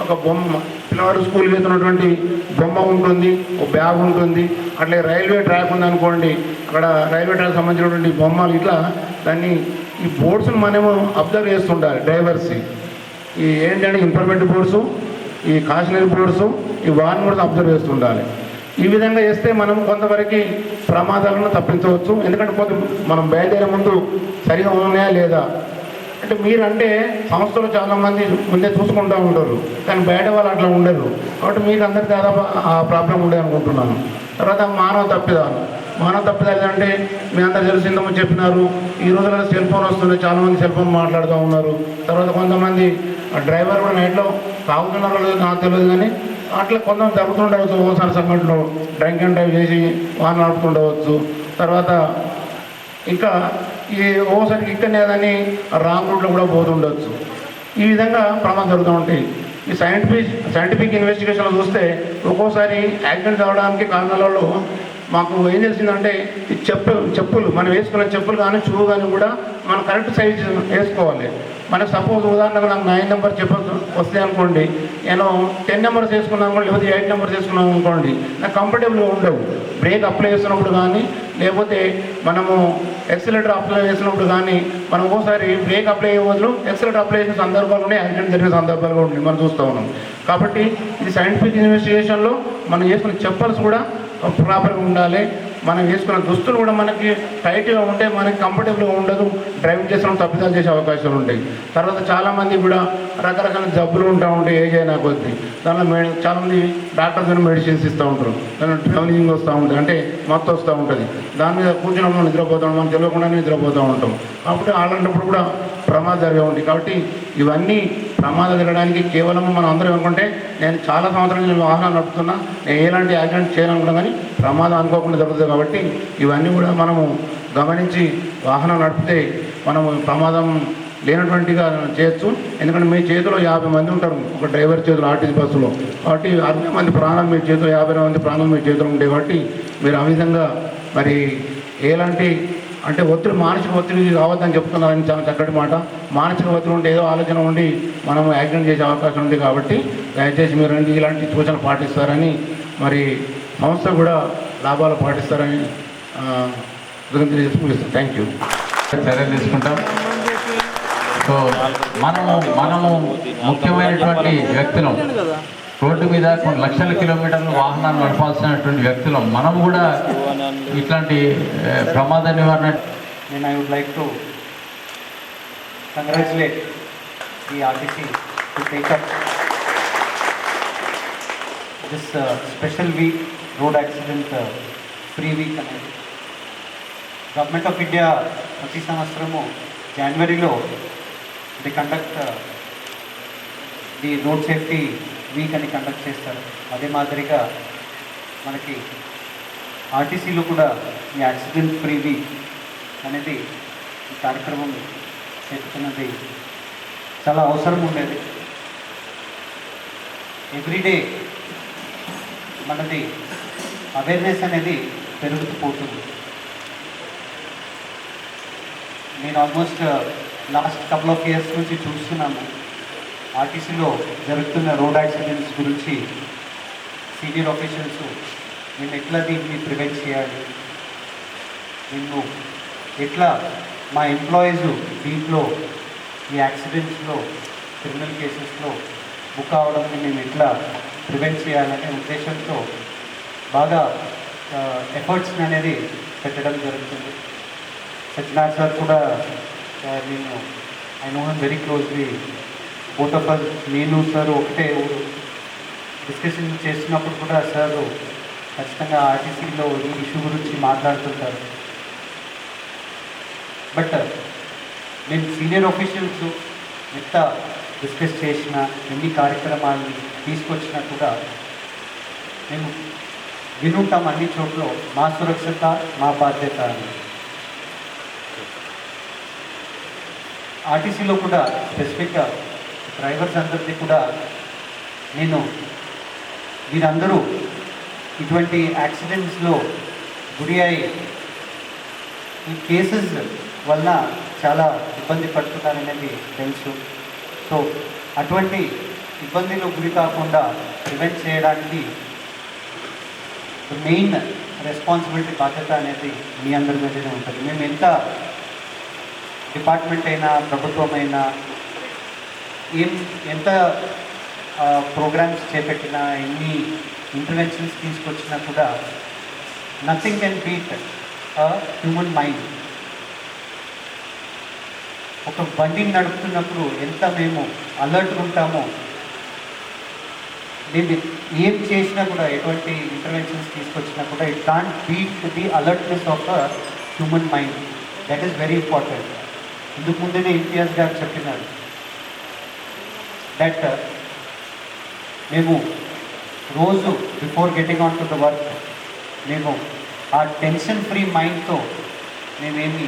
ఒక బొమ్మ, పిల్లవాడు స్కూల్కి వెళ్తున్నటువంటి బొమ్మ ఉంటుంది, ఒక బ్యాగ్ ఉంటుంది. అట్లే రైల్వే ట్రాక్ ఉందనుకోండి, అక్కడ రైల్వే ట్రాక్ సంబంధించినటువంటి బొమ్మలు, ఇట్లా దాన్ని ఈ బోర్డ్స్ని మనము అబ్జర్వ్ చేస్తుండాలి డ్రైవర్స్. ఈ ఏంటంటే ఇన్ఫర్మేటివ్ బోర్డ్స్, ఈ కాషనరీ బోర్డ్స్, ఈ వార్నింగ్ కూడా అబ్జర్వ్ చేస్తుండాలి. ఈ విధంగా చేస్తే మనం కొంతవరకు ప్రమాదాలను తప్పించవచ్చు. ఎందుకంటే మనం బయలుదేరే ముందు సరిగా ఉన్నాయా లేదా అంటే మీరంటే సంస్థలు చాలామంది ముందే చూసుకుంటూ ఉంటారు, కానీ బయట వాళ్ళు అట్లా ఉండరు. కాబట్టి మీకు అందరికీ దాదాపు ఆ ప్రాబ్లం ఉండదు అనుకుంటున్నాను. తర్వాత మానవ తప్పిదాలు అంటే మీ అందరు తెలిసిందేమో చెప్పినారు. ఈ రోజుల్లో సెల్ ఫోన్ వస్తుంది, చాలామంది సెల్ ఫోన్ మాట్లాడుతూ ఉన్నారు. తర్వాత కొంతమంది డ్రైవర్ కూడా నైట్లో తాగుతున్నారో లేదో నాకు తెలియదు, కానీ అట్లా కొంతమంది జరుగుతుండవచ్చు. ఓసారి సంఘటనలో డ్రింక్ అండ్ డ్రైవ్ చేసి వాహనం నడుపుతుండవచ్చు. తర్వాత ఇంకా ఈ ఓసారికి ఇక్కడనే కానీ రాంగ్ రూట్లో కూడా పోతుండవచ్చు. ఈ విధంగా ప్రమాదం జరుగుతూ ఉంటాయి. ఈ సైంటిఫిక్ ఇన్వెస్టిగేషన్లో చూస్తే ఒక్కోసారి యాక్సిడెంట్ అవడానికి కారణాలలో మాకు ఏం తెలిసిందంటే ఈ చెప్పులు మనం వేసుకున్న చెప్పులు కానీ షూ కానీ కూడా మనం కరెక్ట్ సైజ్ వేసుకోవాలి. మనకు సపోజ్ ఉదాహరణకు నాకు 9 నెంబర్ చెప్పల్స్ వస్తాయి అనుకోండి, నేను 10 నెంబర్స్ వేసుకున్నాను అనుకోండి, లేకపోతే 8 నెంబర్స్ వేసుకున్నాను అనుకోండి, నాకు కంఫర్టబుల్గా ఉండవు. బ్రేక్ అప్లై చేస్తున్నప్పుడు కానీ లేకపోతే మనము ఎక్సిలేటర్ అప్లై చేసినప్పుడు కానీ మనం ఒక్కోసారి బ్రేక్ అప్లై చేయవద్దు, ఎక్సిలేటర్ అప్లై చేసిన సందర్భాలు ఉన్నాయి, యాక్సిడెంట్ జరిగిన సందర్భాలు కూడా ఉన్నాయి, మనం చూస్తూ ఉన్నాం. కాబట్టి ఇది సైంటిఫిక్ ఇన్వెస్టిగేషన్లో మనం చేసుకున్న చెప్పల్స్ కూడా ప్రాపర్గా ఉండాలి. మనం వేసుకున్న దుస్తులు కూడా మనకి టైట్గా ఉంటే మనకి కంఫర్టబుల్గా ఉండదు, డ్రైవింగ్ చేసిన తప్పిదాలు చేసే అవకాశాలు ఉంటాయి. తర్వాత చాలామంది కూడా రకరకాల జబ్బులు ఉంటా ఉంటాయి ఏజ్ అయినా కొద్ది. దానిలో చాలామంది డాక్టర్స్ మెడిసిన్స్ ఇస్తూ ఉంటారు, దానిలో ట్రావెలింగ్ వస్తూ ఉంటుంది, అంటే మొత్తం వస్తూ ఉంటుంది. దాని మీద కూర్చున్నప్పుడు నిద్రపోతాం, మనం తెలియకుండానే నిద్రపోతూ ఉంటాం. కాబట్టి అలాంటప్పుడు కూడా ప్రమాదం జరిగే ఉంటాయి. కాబట్టి ఇవన్నీ ప్రమాదం జరగడానికి కేవలం మనం అందరం అనుకుంటే నేను చాలా సంవత్సరాలు నేను వాహనం నడుపుతున్నా, నేను ఎలాంటి యాక్సిడెంట్ చేయాలనుకున్నా కానీ ప్రమాదం అనుకోకుండా జరుగుతుంది. కాబట్టి ఇవన్నీ కూడా మనము గమనించి వాహనం నడిపితే మనము ప్రమాదం లేనటువంటిగా చేయొచ్చు. ఎందుకంటే మీ చేతిలో 50 మంది ఉంటారు ఒక డ్రైవర్ చేతిలో ఆర్టీసీ బస్సులో. కాబట్టి 60 మంది ప్రాణాలు మీ చేతిలో, 50 మంది ప్రాణాలు మీ చేతిలో ఉంటాయి. కాబట్టి మీరు ఆ విధంగా మరి ఎలాంటి అంటే మానసిక ఒత్తిడి కావద్దని చెప్తున్నారని చాలా చక్కటి మాట. మానసిక ఒత్తిడి ఉంటే ఏదో ఆలోచన ఉండి మనం యాక్సిడెంట్ చేసే అవకాశం ఉంది. కాబట్టి దయచేసి మీరు ఇలాంటి సూచనలు పాటిస్తారని, మరి సంస్థ కూడా లాభాలు పాటిస్తారని తెలియజేసుకుంటాం. Thank you. చర్యలు తీసుకుంటాం. సో మనము ముఖ్యమైనటువంటి వ్యక్తులు, రోడ్డు మీద కొన్ని లక్షల కిలోమీటర్లు వాహనాలు నడపాల్సినటువంటి వ్యక్తులు మనం కూడా ఇట్లాంటి ప్రమాద నివారణ. And I would like to congratulate the RTC to take up this special week, road accident free week అనేది. గవర్నమెంట్ ఆఫ్ ఇండియా ప్రతి సంవత్సరము జనవరిలో the conduct the road safety week అని కండక్ట్ చేస్తారు. అదే మాదిరిగా మనకి ఆర్టీసీలో కూడా ఈ యాక్సిడెంట్ ఫ్రీ వీక్ అనేది ఈ కార్యక్రమం చేస్తున్నది చాలా అవసరం ఉండేది. ఎవ్రీడే మనది అవేర్నెస్ అనేది పెరుగుతూ పోతుంది. నేను almost last couple of years నుంచి చూస్తున్నాము ఆర్టీసీలో జరుగుతున్న రోడ్ యాక్సిడెంట్స్ గురించి. సీనియర్ ఆఫీషియల్స్ నేను ఎట్లా దీన్ని ప్రివెంట్ చేయాలి, నేను ఎట్లా మా ఎంప్లాయీస్ దీంట్లో ఈ యాక్సిడెంట్స్లో క్రిమినల్ కేసెస్లో బుక్ అవడాన్ని మేము ఎట్లా ప్రివెంట్ చేయాలనే ఉద్దేశంతో బాగా ఎఫర్ట్స్ అనేది పెట్టడం జరుగుతుంది. సత్యనారాయణ సార్ కూడా నేను I know him very closely. Both of us, నేను సార్ ఒకటే ఊరు డిస్కషన్ చేస్తున్నప్పుడు కూడా సార్ ఖచ్చితంగా ఆర్టీసీలో ఈ ఇష్యూ గురించి మాట్లాడుతుంటారు. బట్ నేను సీనియర్ ఆఫీషియల్స్ ఎంత డిస్కస్ చేసిన, ఎన్ని కార్యక్రమాలు తీసుకొచ్చినా కూడా మేము వినుంటాం అన్ని చోట్ల మా సురక్షత మా బాధ్యత అని. ఆర్టీసీలో కూడా స్పెసిఫిక్గా డ్రైవర్స్ అందరికీ కూడా నేను మీరందరూ ఇటువంటి యాక్సిడెంట్స్లో గురి అయి ఈ కేసెస్ వల్ల చాలా ఇబ్బంది పడుతున్నారనేది తెలుసు. సో అటువంటి ఇబ్బందిలో గురి కాకుండా ప్రివెంట్ చేయడానికి మెయిన్ రెస్పాన్సిబిలిటీ బాధ్యత అనేది మీ అందరి మీదనే ఉంటుంది. మేము ఎంత డిపార్ట్మెంట్ అయినా ప్రభుత్వం అయినా ఎంత ప్రోగ్రామ్స్ చేపట్టినా, ఎన్ని ఇంటర్వెన్షన్స్ తీసుకొచ్చినా కూడా nothing can beat human mind. ఒక బండిని నడుపుతున్నప్పుడు ఎంత మేము అలర్ట్గా ఉంటామో, మేము ఏం చేసినా కూడా, ఎటువంటి ఇంటర్వెన్షన్స్ తీసుకొచ్చినా కూడా it can't beat the alertness of a human mind. That is very important. ఇందుకు ముందే ఇంతియాజ్ గారు చెప్పినారు దట్ మేము రోజు before getting on to the work మేము ఆ టెన్షన్ ఫ్రీ మైండ్తో మేమేమి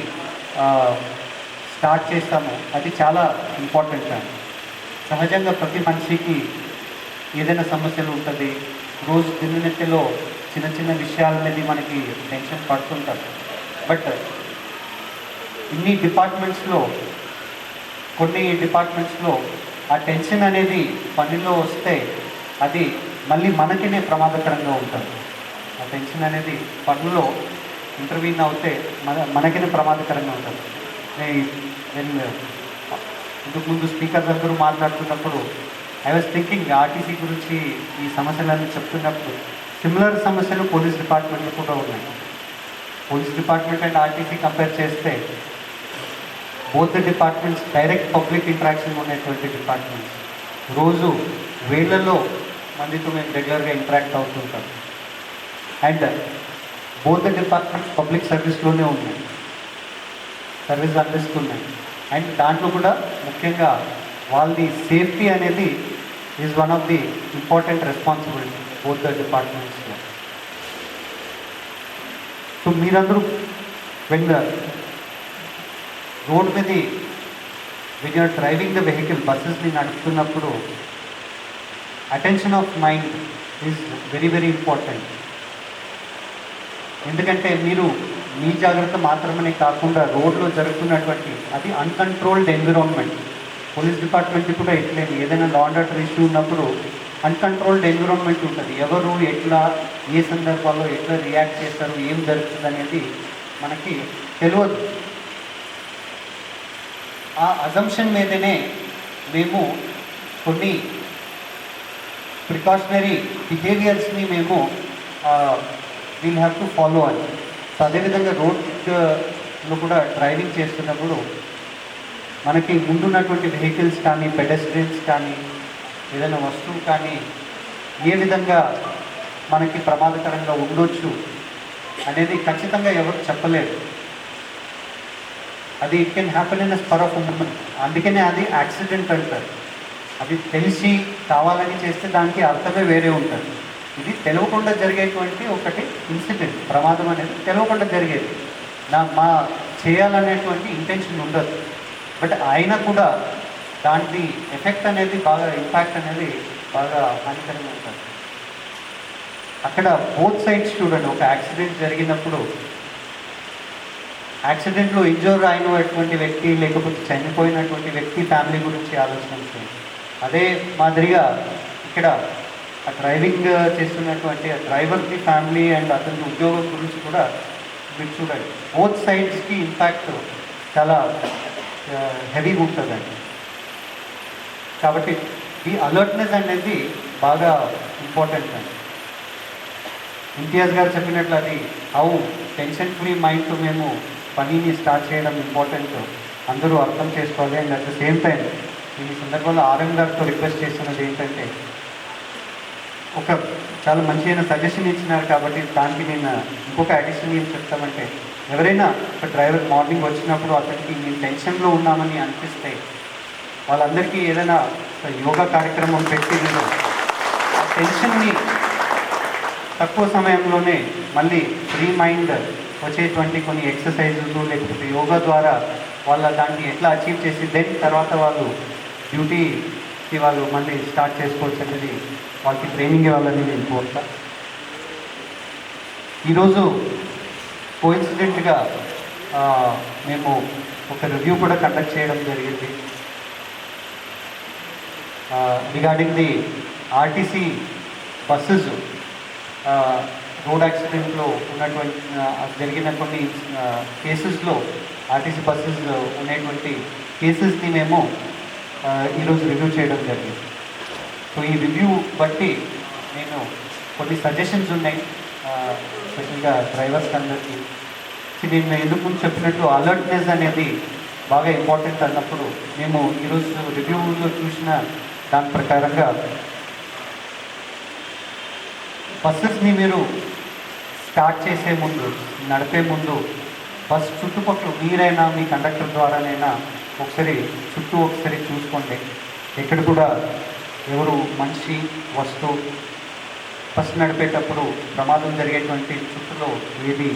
స్టార్ట్ చేస్తామో అది చాలా ఇంపార్టెంట్ అండి. సహజంగా ప్రతి మనిషికి ఏదైనా సమస్యలు ఉంటుంది. రోజు దిననిత్యలో చిన్న చిన్న విషయాల మీద మనకి టెన్షన్ పడుతుంటారు. బట్ ఇన్ని డిపార్ట్మెంట్స్లో, కొన్ని డిపార్ట్మెంట్స్లో ఆ టెన్షన్ అనేది పనిలో వస్తే అది మళ్ళీ మనకినే ప్రమాదకరంగా ఉంటుంది. ఆ టెన్షన్ అనేది పనుల్లో ఇంటర్వ్యూన్ అవుతే మనకినే ప్రమాదకరంగా ఉంటుంది. నేను ఇంతకు ముందు స్పీకర్స్ అందరూ మాట్లాడుతున్నప్పుడు ఐ వాజ్ థింకింగ్ ఆర్టీసీ గురించి ఈ సమస్యలన్నీ చెప్తున్నప్పుడు సిమిలర్ సమస్యలు పోలీస్ డిపార్ట్మెంట్లో కూడా ఉన్నాయి. Police department and RTC compare చేస్తే both the departments direct public interaction ఉన్నటువంటి డిపార్ట్మెంట్స్. రోజు వేళ్లలో మందితో మేము రెగ్యులర్గా ఇంటరాక్ట్ అవుతుంటాం. And both the departments public సర్వీస్లోనే ఉన్నాయి, సర్వీస్ అందిస్తున్నాయి. అండ్ దాంట్లో కూడా ముఖ్యంగా వాళ్ళది సేఫ్టీ అనేది is one of the important responsibility both the డిపార్ట్మెంట్స్లో. సో మీరందరూ రోడ్ మీద when you're driving the vehicle, బస్సెస్ని నడుపుతున్నప్పుడు attention of mind is very very important. ఎందుకంటే మీరు మీ జాగ్రత్త మాత్రమే కాకుండా రోడ్లో జరుగుతున్నటువంటి అది అన్కంట్రోల్డ్ ఎన్విరాన్మెంట్. పోలీస్ డిపార్ట్మెంట్ కూడా ఎట్లేదు, ఏదైనా లా అండ్ ఆర్డర్ ఇష్యూ ఉన్నప్పుడు అన్కంట్రోల్డ్ ఎన్విరాన్మెంట్ ఉంటుంది. ఎవరు ఎట్లా, ఏ సందర్భాల్లో ఎట్లా రియాక్ట్ చేస్తారు, ఏం జరుగుతుంది అనేది మనకి తెలియదు. ఆ అజంప్షన్ మీదనే మేము కొన్ని ప్రికాషనరీ బిహేవియర్స్ని మేము వీల్ హ్యావ్ టు ఫాలో అని. సో అదేవిధంగా రోడ్లో కూడా డ్రైవింగ్ చేస్తున్నప్పుడు మనకి ముందున్నటువంటి వెహికల్స్ కానీ, పెడెస్ట్రియన్స్ కానీ, ఏదైనా వస్తువు కానీ ఏ విధంగా మనకి ప్రమాదకరంగా ఉండొచ్చు అనేది ఖచ్చితంగా ఎవరు చెప్పలేరు. అది it can happen in a spur of moment. అందుకనే అది యాక్సిడెంట్ అంటారు. అది తెలిసి కావాలని చేస్తే దానికి అర్థమే వేరే ఉంటుంది. ఇది తెలియకుండా జరిగేటువంటి ఒకటి ఇన్సిడెంట్, ప్రమాదం అనేది తెలియకుండా జరిగేది. మా చేయాలనేటువంటి ఇంటెన్షన్ ఉండదు. బట్ అయినా కూడా దాని ఎఫెక్ట్ అనేది బాగా, ఇంపాక్ట్ అనేది బాగా హానికరంగా ఉంటుంది. అక్కడ బోత్ సైడ్స్ చూడండి. ఒక యాక్సిడెంట్ జరిగినప్పుడు యాక్సిడెంట్లో ఇంజూర్ అయినటువంటి వ్యక్తి, లేకపోతే చనిపోయినటువంటి వ్యక్తి ఫ్యామిలీ గురించి ఆలోచించండి. అదే మాదిరిగా ఇక్కడ ఆ డ్రైవింగ్ చేస్తున్నటువంటి ఆ డ్రైవర్కి ఫ్యామిలీ అండ్ అతని ఉద్యోగం గురించి కూడా మీరు చూడండి. బోత్ సైడ్స్కి ఇంపాక్ట్ చాలా హెవీగా ఉంటుందండి. కాబట్టి ఈ అలర్ట్నెస్ అనేది బాగా ఇంపార్టెంట్ అండి. ఇంతియాజ్ గారు చెప్పినట్లు అది టెన్షన్ ఫ్రీ మైండ్తో మేము పనిని స్టార్ట్ చేయడం ఇంపార్టెంట్ అందరూ అర్థం చేసుకోవాలి. And at the same time ఈ సందర్భంలో ఆర్ఎం గారితో రిక్వెస్ట్ చేస్తున్నది ఏంటంటే, ఒక చాలా మంచి అయిన సజెషన్ ఇచ్చినారు కాబట్టి దానికి నేను ఇంకొక అడిషన్ ఏం చెప్తామంటే, ఎవరైనా ఒక డ్రైవర్ మార్నింగ్ వచ్చినప్పుడు అతనికి మేము టెన్షన్లో ఉన్నామని అనిపిస్తే వాళ్ళందరికీ ఏదైనా యోగా కార్యక్రమం పెట్టి నేను ఆ టెన్షన్ని తక్కువ సమయంలోనే మళ్ళీ ఫ్రీ మైండ్ వచ్చేటువంటి కొన్ని ఎక్సర్సైజెస్ లేకపోతే యోగా ద్వారా వాళ్ళ దాన్ని ఎట్లా అచీవ్ చేసి దెన్ తర్వాత వాళ్ళు డ్యూటీకి వాళ్ళు మళ్ళీ స్టార్ట్ చేసుకోవచ్చు అనేది వాళ్ళకి ట్రైనింగ్ ఇవ్వాలని నేను కోరుతా. ఈరోజు కోఇన్సిడెంట్గా మేము ఒక రివ్యూ కూడా కండక్ట్ చేయడం జరిగింది regarding the RTC buses road యాక్సిడెంట్లో ఉన్నటువంటి జరిగిన కొన్ని కేసెస్లో ఆర్టీసీ బస్సెస్ ఉన్నటువంటి కేసెస్ని మేము ఈరోజు రివ్యూ చేయడం జరిగింది. సో ఈ రివ్యూ బట్టి నేను కొన్ని సజెషన్స్ ఉన్నాయి, స్పెషల్గా డ్రైవర్స్ అందరికీ. నేను ఎందుకు ముందు చెప్పినట్లు అలర్ట్నెస్ అనేది బాగా ఇంపార్టెంట్ అన్నప్పుడు మేము ఈరోజు రివ్యూలో చూసిన దాని ప్రకారంగా బస్సెస్ని మీరు స్టార్ట్ చేసే ముందు, నడిపే ముందు బస్ చుట్టుపక్కల మీరైనా మీ కండక్టర్ ద్వారానైనా ఒకసారి చూసుకోండి. ఎక్కడ కూడా ఎవరు మనిషి వస్తువు బస్ నడిపేటప్పుడు ప్రమాదం జరిగేటువంటి చుట్టూలో ఏది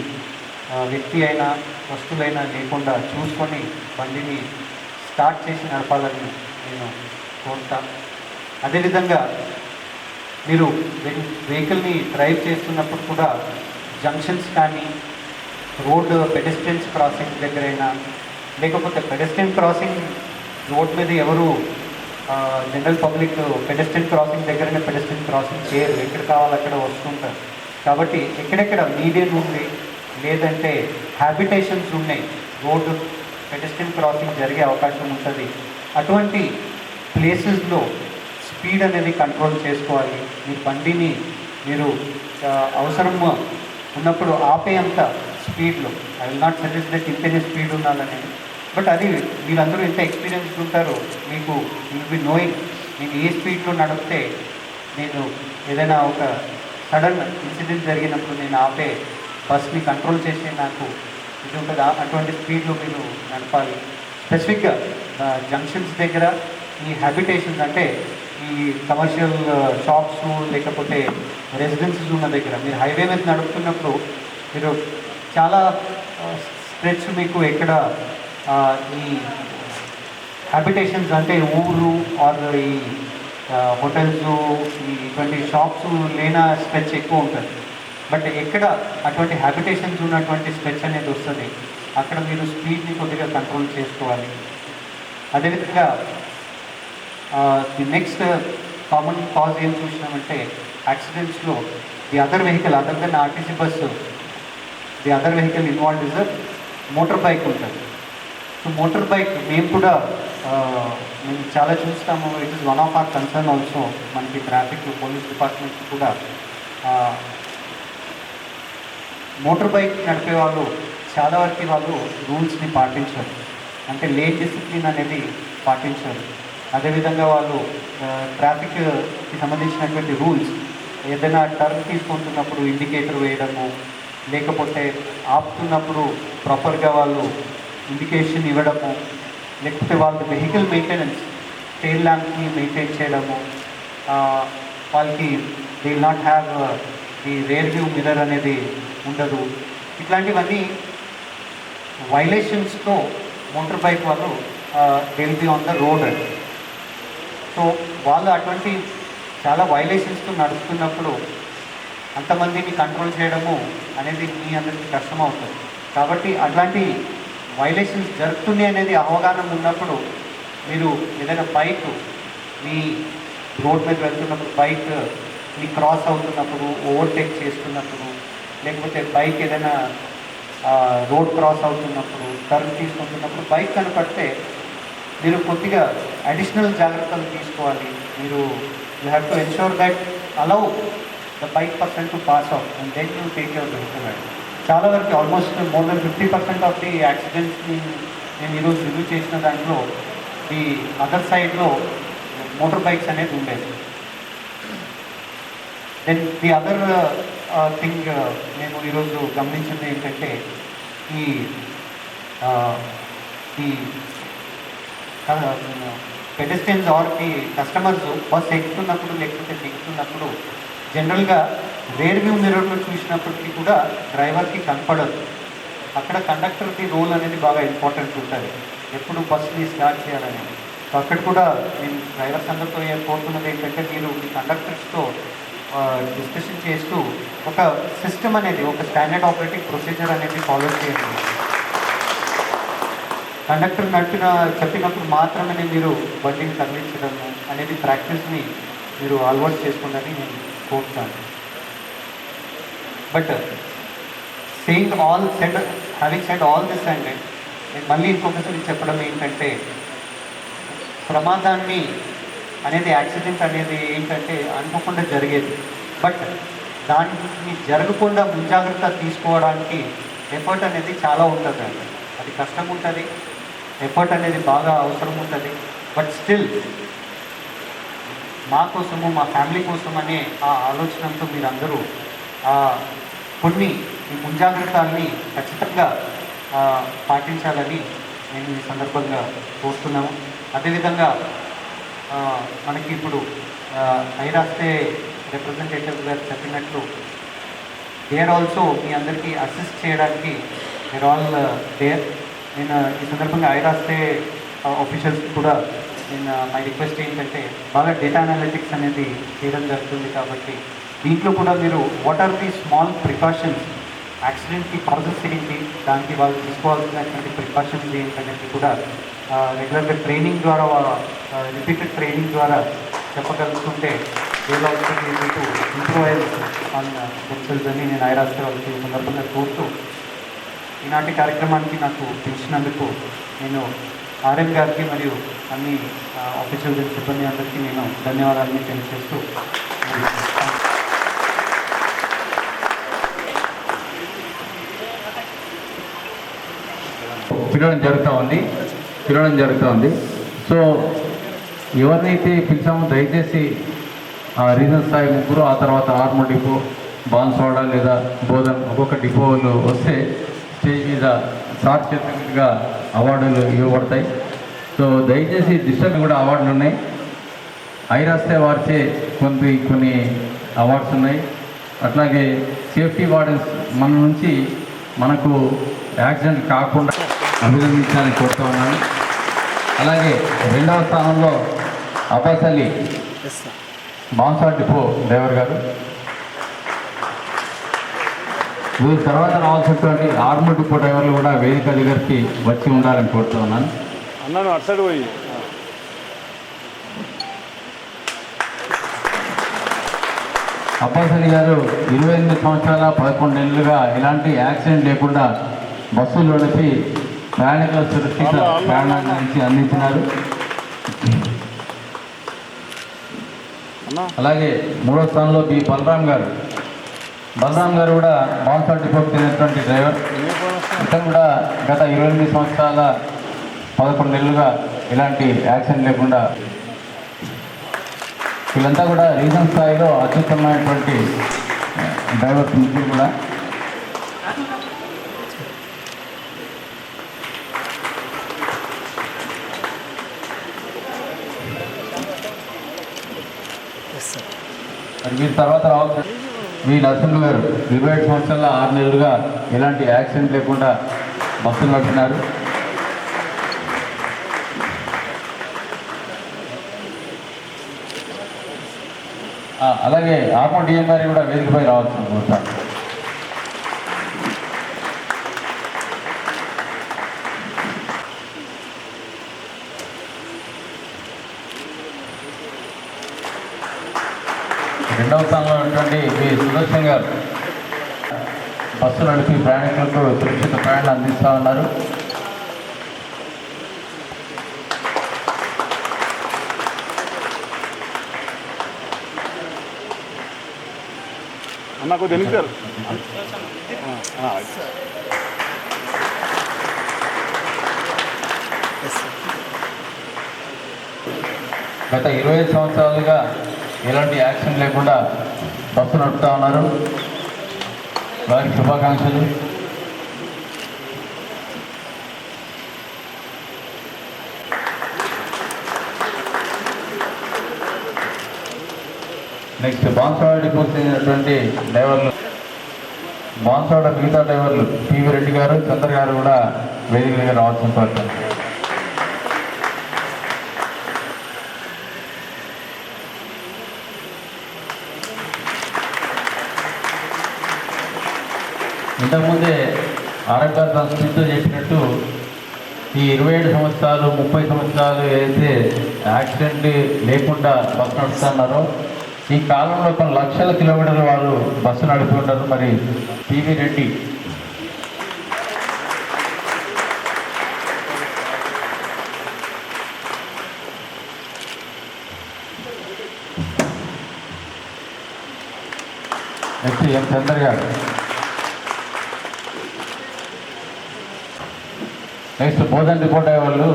వ్యక్తి అయినా వస్తువులైనా లేకుండా చూసుకొని బండిని స్టార్ట్ చేసి నడపాలని నేను కోరుతాను. అదేవిధంగా మీరు వెహికల్ని డ్రైవ్ చేస్తున్నప్పుడు కూడా జంక్షన్స్ కానీ రోడ్ పెడెస్ట్రియన్స్ క్రాసింగ్ దగ్గరైనా, లేకపోతే పెడెస్ట్రియన్ క్రాసింగ్ రోడ్ మీద ఎవరు జనరల్ పబ్లిక్ పెడెస్ట్రియన్ క్రాసింగ్ దగ్గరనే పెడెస్ట్రియన్ క్రాసింగ్ చేయరు, ఎక్కడ కావాలి అక్కడ వస్తుంటారు. కాబట్టి ఎక్కడెక్కడ మీడియన్ ఉంది, లేదంటే హ్యాబిటేషన్స్ ఉన్నాయి, రోడ్డు పెడెస్ట్రియన్ క్రాసింగ్ జరిగే అవకాశం ఉంటుంది. అటువంటి ప్లేసెస్లో స్పీడ్ అనేది కంట్రోల్ చేసుకోవాలి. మీ బండిని మీరు అవసరం ఉన్నప్పుడు ఆపేంత స్పీడ్లో, I will not suggest that ఇంతనే స్పీడ్ ఉండాలని, బట్ అది మీరందరూ ఎంత ఎక్స్పీరియన్స్ ఉంటారో మీకు విల్ బి నోయింగ్ నేను ఏ స్పీడ్లో నడిపితే నేను ఏదైనా ఒక సడన్ ఇన్సిడెంట్ జరిగినప్పుడు నేను ఆపే బస్ని కంట్రోల్ చేసే నాకు ఇది ఉంటుంది. అటువంటి స్పీడ్లో మీరు నడపాలి. స్పెసిఫిక్గా జంక్షన్స్ దగ్గర ఈ హ్యాబిటేషన్స్ అంటే ఈ కమర్షియల్ షాప్స్ లేకపోతే రెసిడెన్సీస్ ఉన్న దగ్గర మీరు హైవే మీద నడుపుతున్నప్పుడు మీరు చాలా స్ట్రెచ్ మీకు ఎక్కడ ఈ హ్యాబిటేషన్స్ అంటే ఊరు ఆర్ ఈ హోటల్స్ ఇటువంటి షాప్స్ లేన స్ట్రెచ్ ఎక్కువ ఉంటుంది. బట్ ఎక్కడ అటువంటి హ్యాబిటేషన్స్ ఉన్నటువంటి స్ట్రెచ్ అనేది వస్తుంది, అక్కడ మీరు స్పీడ్ని కొద్దిగా కంట్రోల్ చేసుకోవాలి. అదేవిధంగా ది నెక్స్ట్ కామన్ కాజ్ ఏం చూసినామంటే యాక్సిడెంట్స్లో the other vehicle other than RTC bus, the other vehicle involved is motor bike ఉంటుంది. సో మోటార్ బైక్ మేము కూడా మేము చాలా చూస్తాము. It is one of our concern also. మనకి ట్రాఫిక్ పోలీస్ డిపార్ట్మెంట్ కూడా మోటార్ బైక్ నడిపే వాళ్ళు చాలా వరకు వాళ్ళు రూల్స్ని పాటించారు, అంటే లేన్ డిసిప్లిన్ అనేది పాటించారు. అదేవిధంగా వాళ్ళు ట్రాఫిక్కి సంబంధించినటువంటి రూల్స్ ఏదైనా టర్న్ తీసుకుంటున్నప్పుడు ఇండికేటర్ వేయడము, లేకపోతే ఆపుతున్నప్పుడు ప్రాపర్గా వాళ్ళు ఇండికేషన్ ఇవ్వడము, లేకపోతే వాళ్ళ వెహికల్ మెయింటెనెన్స్ టెయిల్ ల్యాంప్ని మెయింటైన్ చేయడము, వాళ్ళకి దే విల్ నాట్ హ్యావ్ ఈ రేర్ వ్యూ మిర్రర్ అనేది ఉండదు. ఇట్లాంటివన్నీ వైలేషన్స్తో మోటార్ బైక్ వాళ్ళు they will be on the road. So వాళ్ళు అటువంటి చాలా వైలేషన్స్తో నడుస్తున్నప్పుడు అంతమందిని కంట్రోల్ చేయడము అనేది మీ అందరికీ కష్టం అవుతుంది. కాబట్టి అట్లాంటి వైలేషన్స్ జరుగుతుంది అనేది అవగాహన ఉన్నప్పుడు మీరు ఏదైనా బైక్ మీ రోడ్ మీద వెళ్తున్నప్పుడు, బైక్ మీ క్రాస్ అవుతున్నప్పుడు, ఓవర్టేక్ చేస్తున్నప్పుడు, లేకపోతే బైక్ ఏదైనా రోడ్ క్రాస్ అవుతున్నప్పుడు, టర్న్ తీసుకుంటున్నప్పుడు బైక్ కనపడితే మీరు కొద్దిగా అడిషనల్ జాగ్రత్తలు తీసుకోవాలి. మీరు you have to ensure that allow the bike person to pass out and then you take your vehicle. చాలా వరకు almost more then 50% of the యాక్సిడెంట్స్ని నేను ఈరోజు రివ్యూ చేసిన దాంట్లో ది అదర్ సైడ్లో మోటార్ బైక్స్ అనేది ఉండేది. దెన్ ది అదర్ థింగ్ నేను ఈరోజు గమనించింది ఏంటంటే ఈ pedestrians are the customers bus ఎక్కుతున్నప్పుడు లేకపోతే దిగుతున్నప్పుడు జనరల్గా రేర్ వ్యూ మిర్రర్లో చూసినప్పటికీ కూడా డ్రైవర్కి కనపడదు. అక్కడ కండక్టర్కి రోల్ అనేది బాగా ఇంపార్టెంట్ ఉంటుంది, ఎప్పుడు బస్ని స్టార్ట్ చేయాలని. సో అక్కడ కూడా నేను డ్రైవర్స్ అందరితో కోరుతున్నది ఏంటంటే మీరు మీ కండక్టర్స్తో డిస్కషన్ చేస్తూ ఒక సిస్టమ్ అనేది, ఒక స్టాండర్డ్ ఆపరేటింగ్ ప్రొసీజర్ అనేది ఫాలో చేయండి. కండక్టర్ చెప్పినప్పుడు మాత్రమే మీరు బండిని తరలించడము అనేది ప్రాక్టీస్ని మీరు అలవాటు చేసుకున్నది నేను కోరుతాను. But having said all this and నేను మళ్ళీ ఇంకొకసారి చెప్పడం ఏంటంటే ప్రమాదాన్ని అనేది యాక్సిడెంట్ అనేది ఏంటంటే అనుకోకుండా జరిగేది. బట్ దాన్ని జరగకుండా ముంజాగ్రత్త తీసుకోవడానికి ఎఫర్ట్ అనేది చాలా ఉంటుందండి. అది కష్టం ఉంటుంది, ఎఫర్ట్ అనేది బాగా అవసరం ఉంటుంది. బట్ స్టిల్ మా కోసము, మా ఫ్యామిలీ కోసం అనే ఆ ఆలోచనతో మీరందరూ కొన్ని ఈ ముంజాగ్రత్తల్ని ఖచ్చితంగా పాటించాలని నేను ఈ సందర్భంగా కోరుతున్నాము. అదేవిధంగా మనకి ఇప్పుడు ఐరాస్తే రిప్రజెంటేటివ్ గారు చెప్పినట్లు దేర్ ఆల్సో మీ అందరికీ అసిస్ట్ చేయడానికి దేర్ ఆల్ దేర్. నేను ఈ సందర్భంగా ఐరాస్తే ఆఫీషియల్స్ కూడా నేను మై రిక్వెస్ట్ ఏంటంటే బాగా డేటా అనాలిటిక్స్ అనేది చేయడం జరుగుతుంది కాబట్టి దీంట్లో కూడా మీరు what are the small precautions, యాక్సిడెంట్కి ప్రాసెస్ ఏంటి, దానికి వాళ్ళు తీసుకోవాల్సినటువంటి ప్రికాషన్స్ ఏంటనేది కూడా రెగ్యులర్గా ట్రైనింగ్ ద్వారా, రిపీటెడ్ ట్రైనింగ్ ద్వారా చెప్పగలుగుతుంటే వీళ్ళు ఆల్సో మీకు ఇంప్రూవైజ్ ఆన్ దెమ్సెల్వ్స్ అని నేను ఐరాస్తే వాళ్ళకి ఈ సందర్భంగా కోరుతూ ఈనాటి కార్యక్రమానికి నాకు పిలిచినందుకు నేను ఆర్ఎం గారికి మరియు అన్ని ఆఫీషియల్ సిబ్బంది అందరికీ నేను ధన్యవాదాలని తెలియజేస్తూ పిలవడం జరుగుతూ ఉంది. సో ఎవరినైతే పిలిచామో దయచేసి రీజనల్ స్థాయి ముగ్గురు, ఆ తర్వాత ఆర్మూర్ డిపో, బాన్స్వాడ లేదా బోధన్ ఒక్కొక్క డిపోలు వస్తే స్టేజ్ మీద సార్ చేతులుగా అవార్డులు ఇవ్వబడతాయి. సో దయచేసి డిస్ట్రిక్ట్ కూడా అవార్డులు ఉన్నాయి. ఐరాస్తే వారిచే కొన్ని అవార్డ్స్ ఉన్నాయి. అట్లాగే సేఫ్టీ వార్డెన్స్ మన నుంచి మనకు యాక్సిడెంట్ కాకుండా అభినందించాలని కోరుతూ ఉన్నాను. అలాగే రెండవ స్థానంలో అబ్బాస్ అలీ బాన్స్వాడ డిపో డ్రైవర్ గారు. వీరి తర్వాత రావాల్సినటువంటి ఆర్మూర్ డిపో డ్రైవర్లు కూడా వేదిక దగ్గరికి వచ్చి ఉండాలని కోరుతూ ఉన్నాను. అన్నాను అటు సైడ్ పోయి అబ్బాస్ అలీ గారు 28 సంవత్సరాల 11 నెలలుగా ఎలాంటి యాక్సిడెంట్ లేకుండా బస్సులు నడిపి ప్రయాణికుల సురక్షిత ప్రయాణాన్ని అందించినారు. అలాగే మూడో స్థానంలో బి బలరాం గారు కూడా బాన్స్వాడ డిపోకి చెందినటువంటి డ్రైవర్. ఇతను కూడా గత 28 సంవత్సరాల 11 నెలలుగా ఎలాంటి యాక్సిడెంట్ లేకుండా, వీళ్ళంతా కూడా రీజనల్ స్థాయిలో అత్యుత్తమైనటువంటి డ్రైవర్స్ ముగ్గురు కూడా. మరి వీరి తర్వాత రావాలి వి నరసింహ గారు 27 సంవత్సరాల 6 నెలలుగా ఎలాంటి యాక్సిడెంట్ లేకుండా బస్సులు నడిపినారు. అలాగే ఆర్మూర్ డిఎం గారి కూడా వేదికపై రావాల్సింది కోరుతాను. రెండవ స్థానంలో ఉన్నటువంటి వి సుదర్శన్ గారు బస్సు నడిపి ప్రయాణికులకు సురక్షిత ప్రయాణం అందిస్తూ ఉన్నారు. అన్నకు తెలియదు. గత 25 సంవత్సరాలుగా ఎలాంటి యాక్సిడెంట్ లేకుండా బస్సు నడుపుతూ ఉన్నారు. వారికి శుభాకాంక్షలు. నెక్స్ట్ బాన్స్వాడ డిపోకి చెందినటువంటి డ్రైవర్లు, బాన్స్వాడ మిగతా డ్రైవర్లు పివి రెడ్డి గారు, చంద్ర గారు కూడా వేదిక దగ్గర రావాల్సిన కోరుతారు. ఇంతకుముందే ఆరోగ్య సంస్కృతితో చెప్పినట్టు ఈ 27 సంవత్సరాలు 30 సంవత్సరాలు ఏదైతే యాక్సిడెంట్ లేకుండా బస్సు నడుస్తున్నారో ఈ కాలంలో కొన్ని లక్షల కిలోమీటర్లు వాళ్ళు బస్సు నడిపి ఉంటారు. మరి పివి రెడ్డి నెక్స్ట్ ఎం చంద్ర గారు. నెక్స్ట్ బోధన్ రిపోర్ట్ అయ్యే వాళ్ళు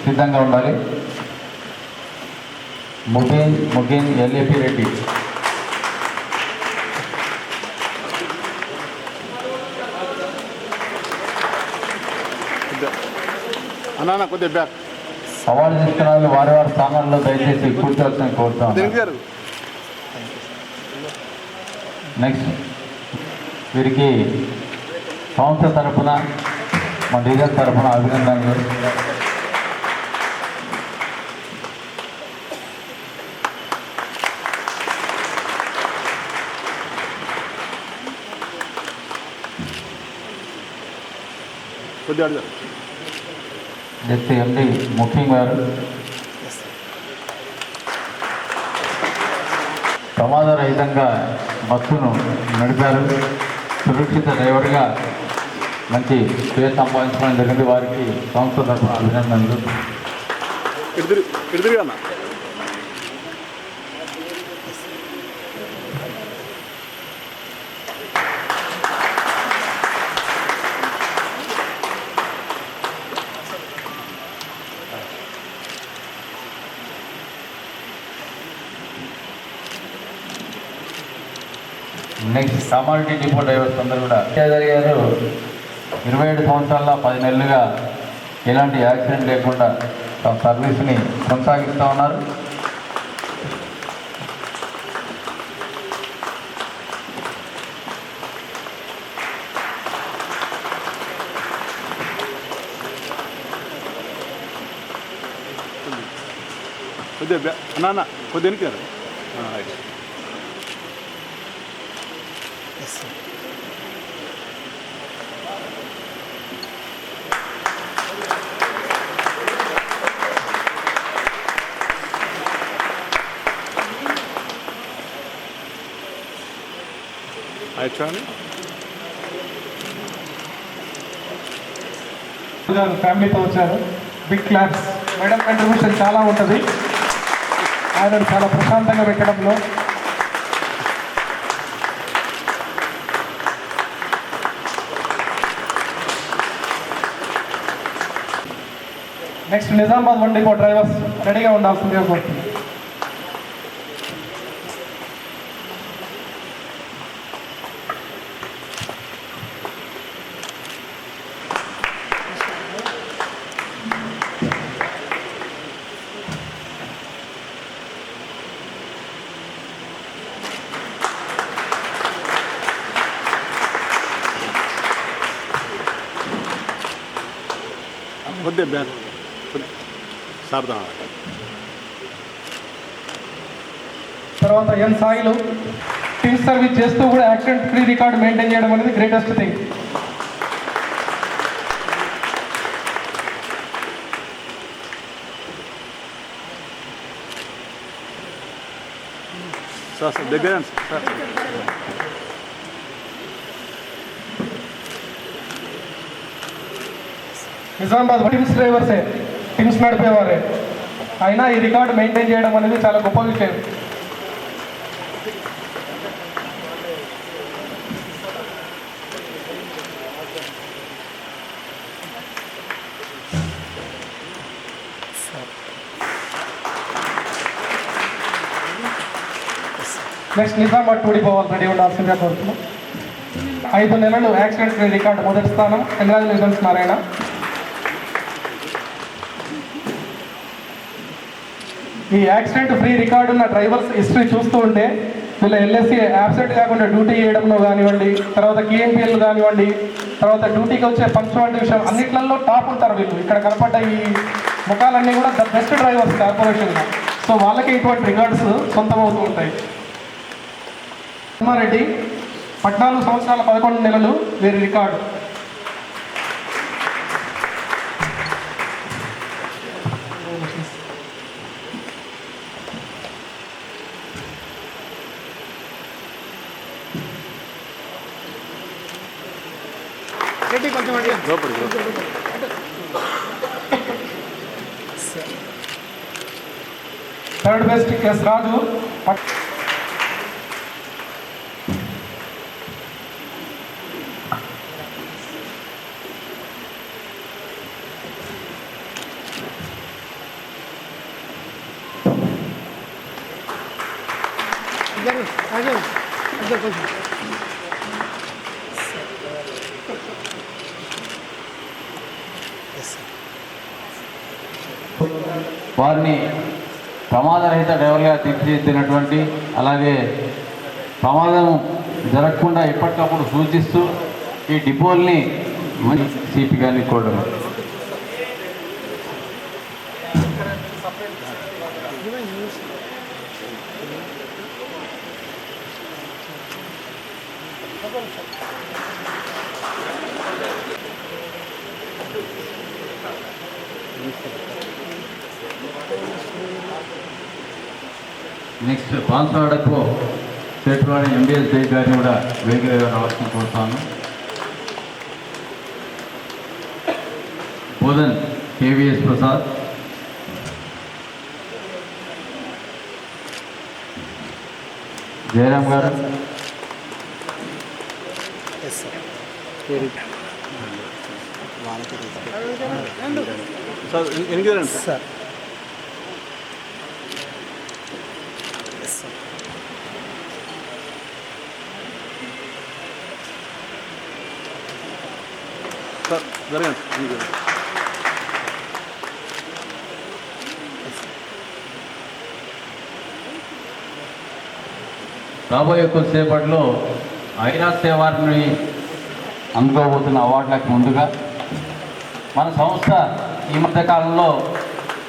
సిద్ధంగా ఉండాలి. ముఖేన్ ఎల్ఏపి రెడ్డి. అన్నా కొద్దిగా బ్యాక్ సవాల్ తీసుకున్న వాళ్ళు వారి వారి స్థానాల్లో దయచేసి కూర్చోవాల్సిన కోరుతాం. గారు. నెక్స్ట్ వీరికి సంస్థ తరఫున మా డీజర్ తరఫున అభినందనలు. కొద్దిగా నెక్స్ట్ ఎండి ముఖ్యం గారు. ప్రమాదరహితంగా బస్సును నడిపారు. సురక్షిత డ్రైవర్గా మంచి పేరు సంపాదించడం జరిగింది. వారికి సంస్థ తరఫున అభినందనలు. ఇద్దరు అన్న నెక్స్ట్ కామారెడ్డి డిపో డ్రైవర్స్ అందరూ కూడా జరిగారు. 27 సంవత్సరాల 10 నెలలుగా ఎలాంటి యాక్సిడెంట్ లేకుండా తమ సర్వీస్ని కొనసాగిస్తూ ఉన్నారు. కొద్దిగా అన్నా కొద్దిగా వెనకారు. చూడండి ఫ్యామిలీతో వచ్చారు. Big claps. మేడం కంట్రిబ్యూషన్ చాలా ఉంటుంది. ఆయన చాలా ప్రశాంతంగా పెట్టడంలో. Next Nizamabad one depot drivers రెడీగా ఉండాల్సిందిగా కోరుతుంది. కొద్దిగా బ్యాక్ సార్థం. తర్వాత ఎన్ సాయిలు టీమ్ సర్వీస్ చేస్తూ కూడా యాక్సిడెంట్ ఫ్రీ రికార్డ్ మెయింటైన్ చేయడం అనేది గ్రేటెస్ట్ థింగ్. సార్ దగ్గర సార్ నిజామాబాద్ టీమ్స్ డ్రైవర్సే, టీమ్స్ నడిపేవారే, అయినా ఈ రికార్డు మెయింటైన్ చేయడం అనేది చాలా గొప్ప విషయం. నెక్స్ట్ నిజామాబాద్ టూడీ పోవాలి రెడీ ఉండాల్సిందిగా కోరుతున్నాం. 5 నెలలు యాక్సిడెంట్ ఫ్రీ రికార్డు మొదటి స్థానం. కంగ్రాచులేషన్స్ నారాయణ. ఈ యాక్సిడెంట్ ఫ్రీ రికార్డు ఉన్న డ్రైవర్స్ హిస్టరీ చూస్తూ ఉంటే వీళ్ళ ఎల్ఎస్సీ యాబ్సెంట్ కాకుండా డ్యూటీ చేయడంలో కానివ్వండి, తర్వాత కేఎంపీఎల్ కానివ్వండి, తర్వాత డ్యూటీకి వచ్చే పంక్చువాలిటీ విషయం అన్నిట్లలో టాప్ ఉంటారు వీళ్ళు. ఇక్కడ కనపడ్డ ఈ ముఖాలన్నీ కూడా ద బెస్ట్ డ్రైవర్స్ కార్పొరేషన్లో. సో వాళ్ళకి ఇటువంటి రికార్డ్స్ సొంతమవుతూ ఉంటాయి. రెడ్డి 14 సంవత్సరాల 11 నెలలు వీరి రికార్డు. థర్డ్ బెస్ట్ ఎస్ రాజు. వారిని ప్రమాదరహిత డ్రైవర్గా తీర్చిదిద్దినటువంటి, అలాగే ప్రమాదం జరగకుండా ఎప్పటికప్పుడు సూచిస్తూ ఈ డిపోల్ని మంచి సిపి గారిని కోరడం. నెక్స్ట్ బాన్సాడకు సేటువాడి ఎంబీఎస్ జై గారిని కూడా వేగంగా రావాల్సిన కోరుతాను. బోధన్ కేవీఎస్ ప్రసాద్, జయరామ్ గారు, సార్ ఎనికి రండి సార్. సార్ జరగండి. రాబోయే కొద్దిసేపట్లో ఐరాస్ అవార్డుని అందుకోబోతున్న అవార్డులకు ముందుగా మన సంస్థ ఈ మధ్య కాలంలో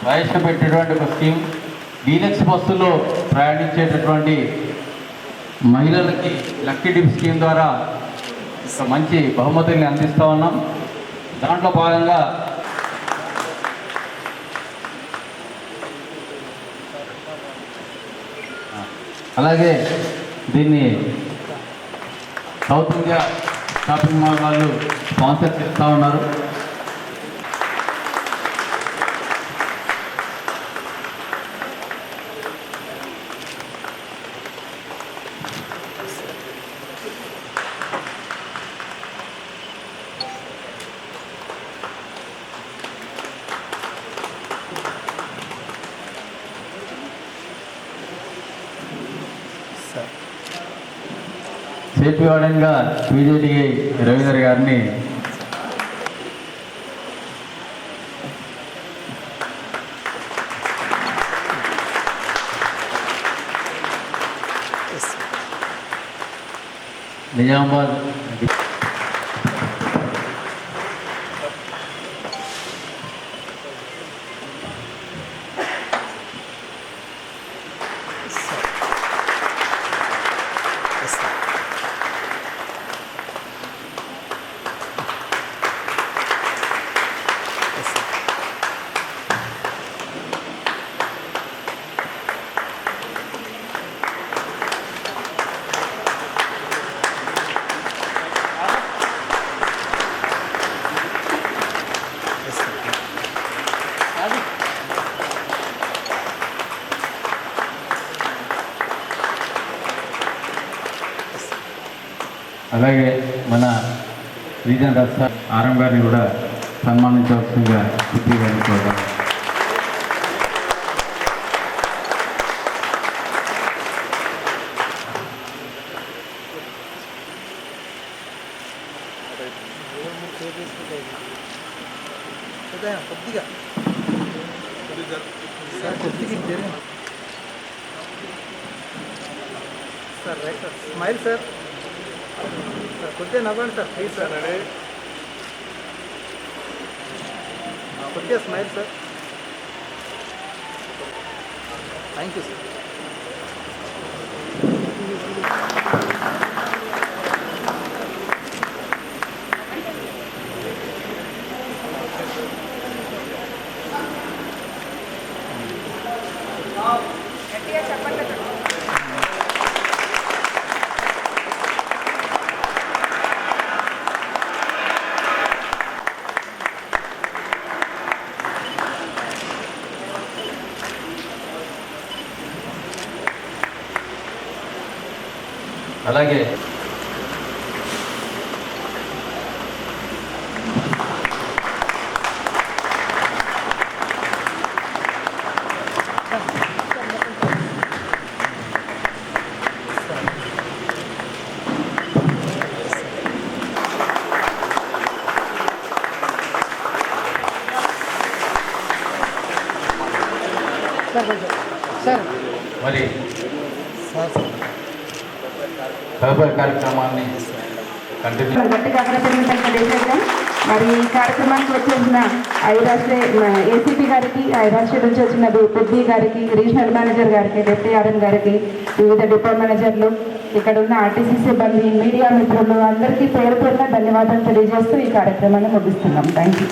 ప్రవేశపెట్టేటువంటి ఒక స్కీమ్, డీలక్స్ బస్సులో ప్రయాణించేటటువంటి మహిళలకి లక్కీ డిప్ స్కీమ్ ద్వారా ఒక మంచి బహుమతుల్ని అందిస్తూ ఉన్నాం. దాంట్లో భాగంగా అలాగే దీన్ని సౌత్ ఇండియా షాపింగ్ మాల్ వాళ్ళు స్పాన్సర్ చేస్తూ ఉన్నారు. సేఫ్టీ వార్డెన్గా పీజేటీఐ రవీందర్ గారిని నిజామాబాద్ అలాగే మన రీజన్ రస్తా ఆరం గారిని కూడా సన్మానించవలసిందిగా సిపి గారిని కోరుతాం. Sir right sir, smile sir, కొద్దిగా నవ్వండి సార్ ప్లీజ్ సార్, కొద్దిగా smile sir, thank you sir. అలాగే మరి తదుపరి కార్యక్రమాన్ని కంటిన్యూ గట్టిగా తెలియజేద్దాం. మరి ఈ కార్యక్రమానికి వచ్చేసిన ఐరాష్ట్ర ఏసీపీ గారికి, ఐరాష్ట్ర నుంచి వచ్చిన బుద్ధి గారికి, రీజనల్ మేనేజర్ గారికి, డిప్యూటీ ఆర్ఎం గారికి, వివిధ డిపో మేనేజర్లు, ఇక్కడ ఉన్న ఆర్టీసీ సిబ్బంది, మీడియా మిత్రులు అందరికీ పేరు పేరున ధన్యవాదాలు తెలియజేస్తూ ఈ కార్యక్రమాన్ని ముగిస్తున్నాం. Thank you.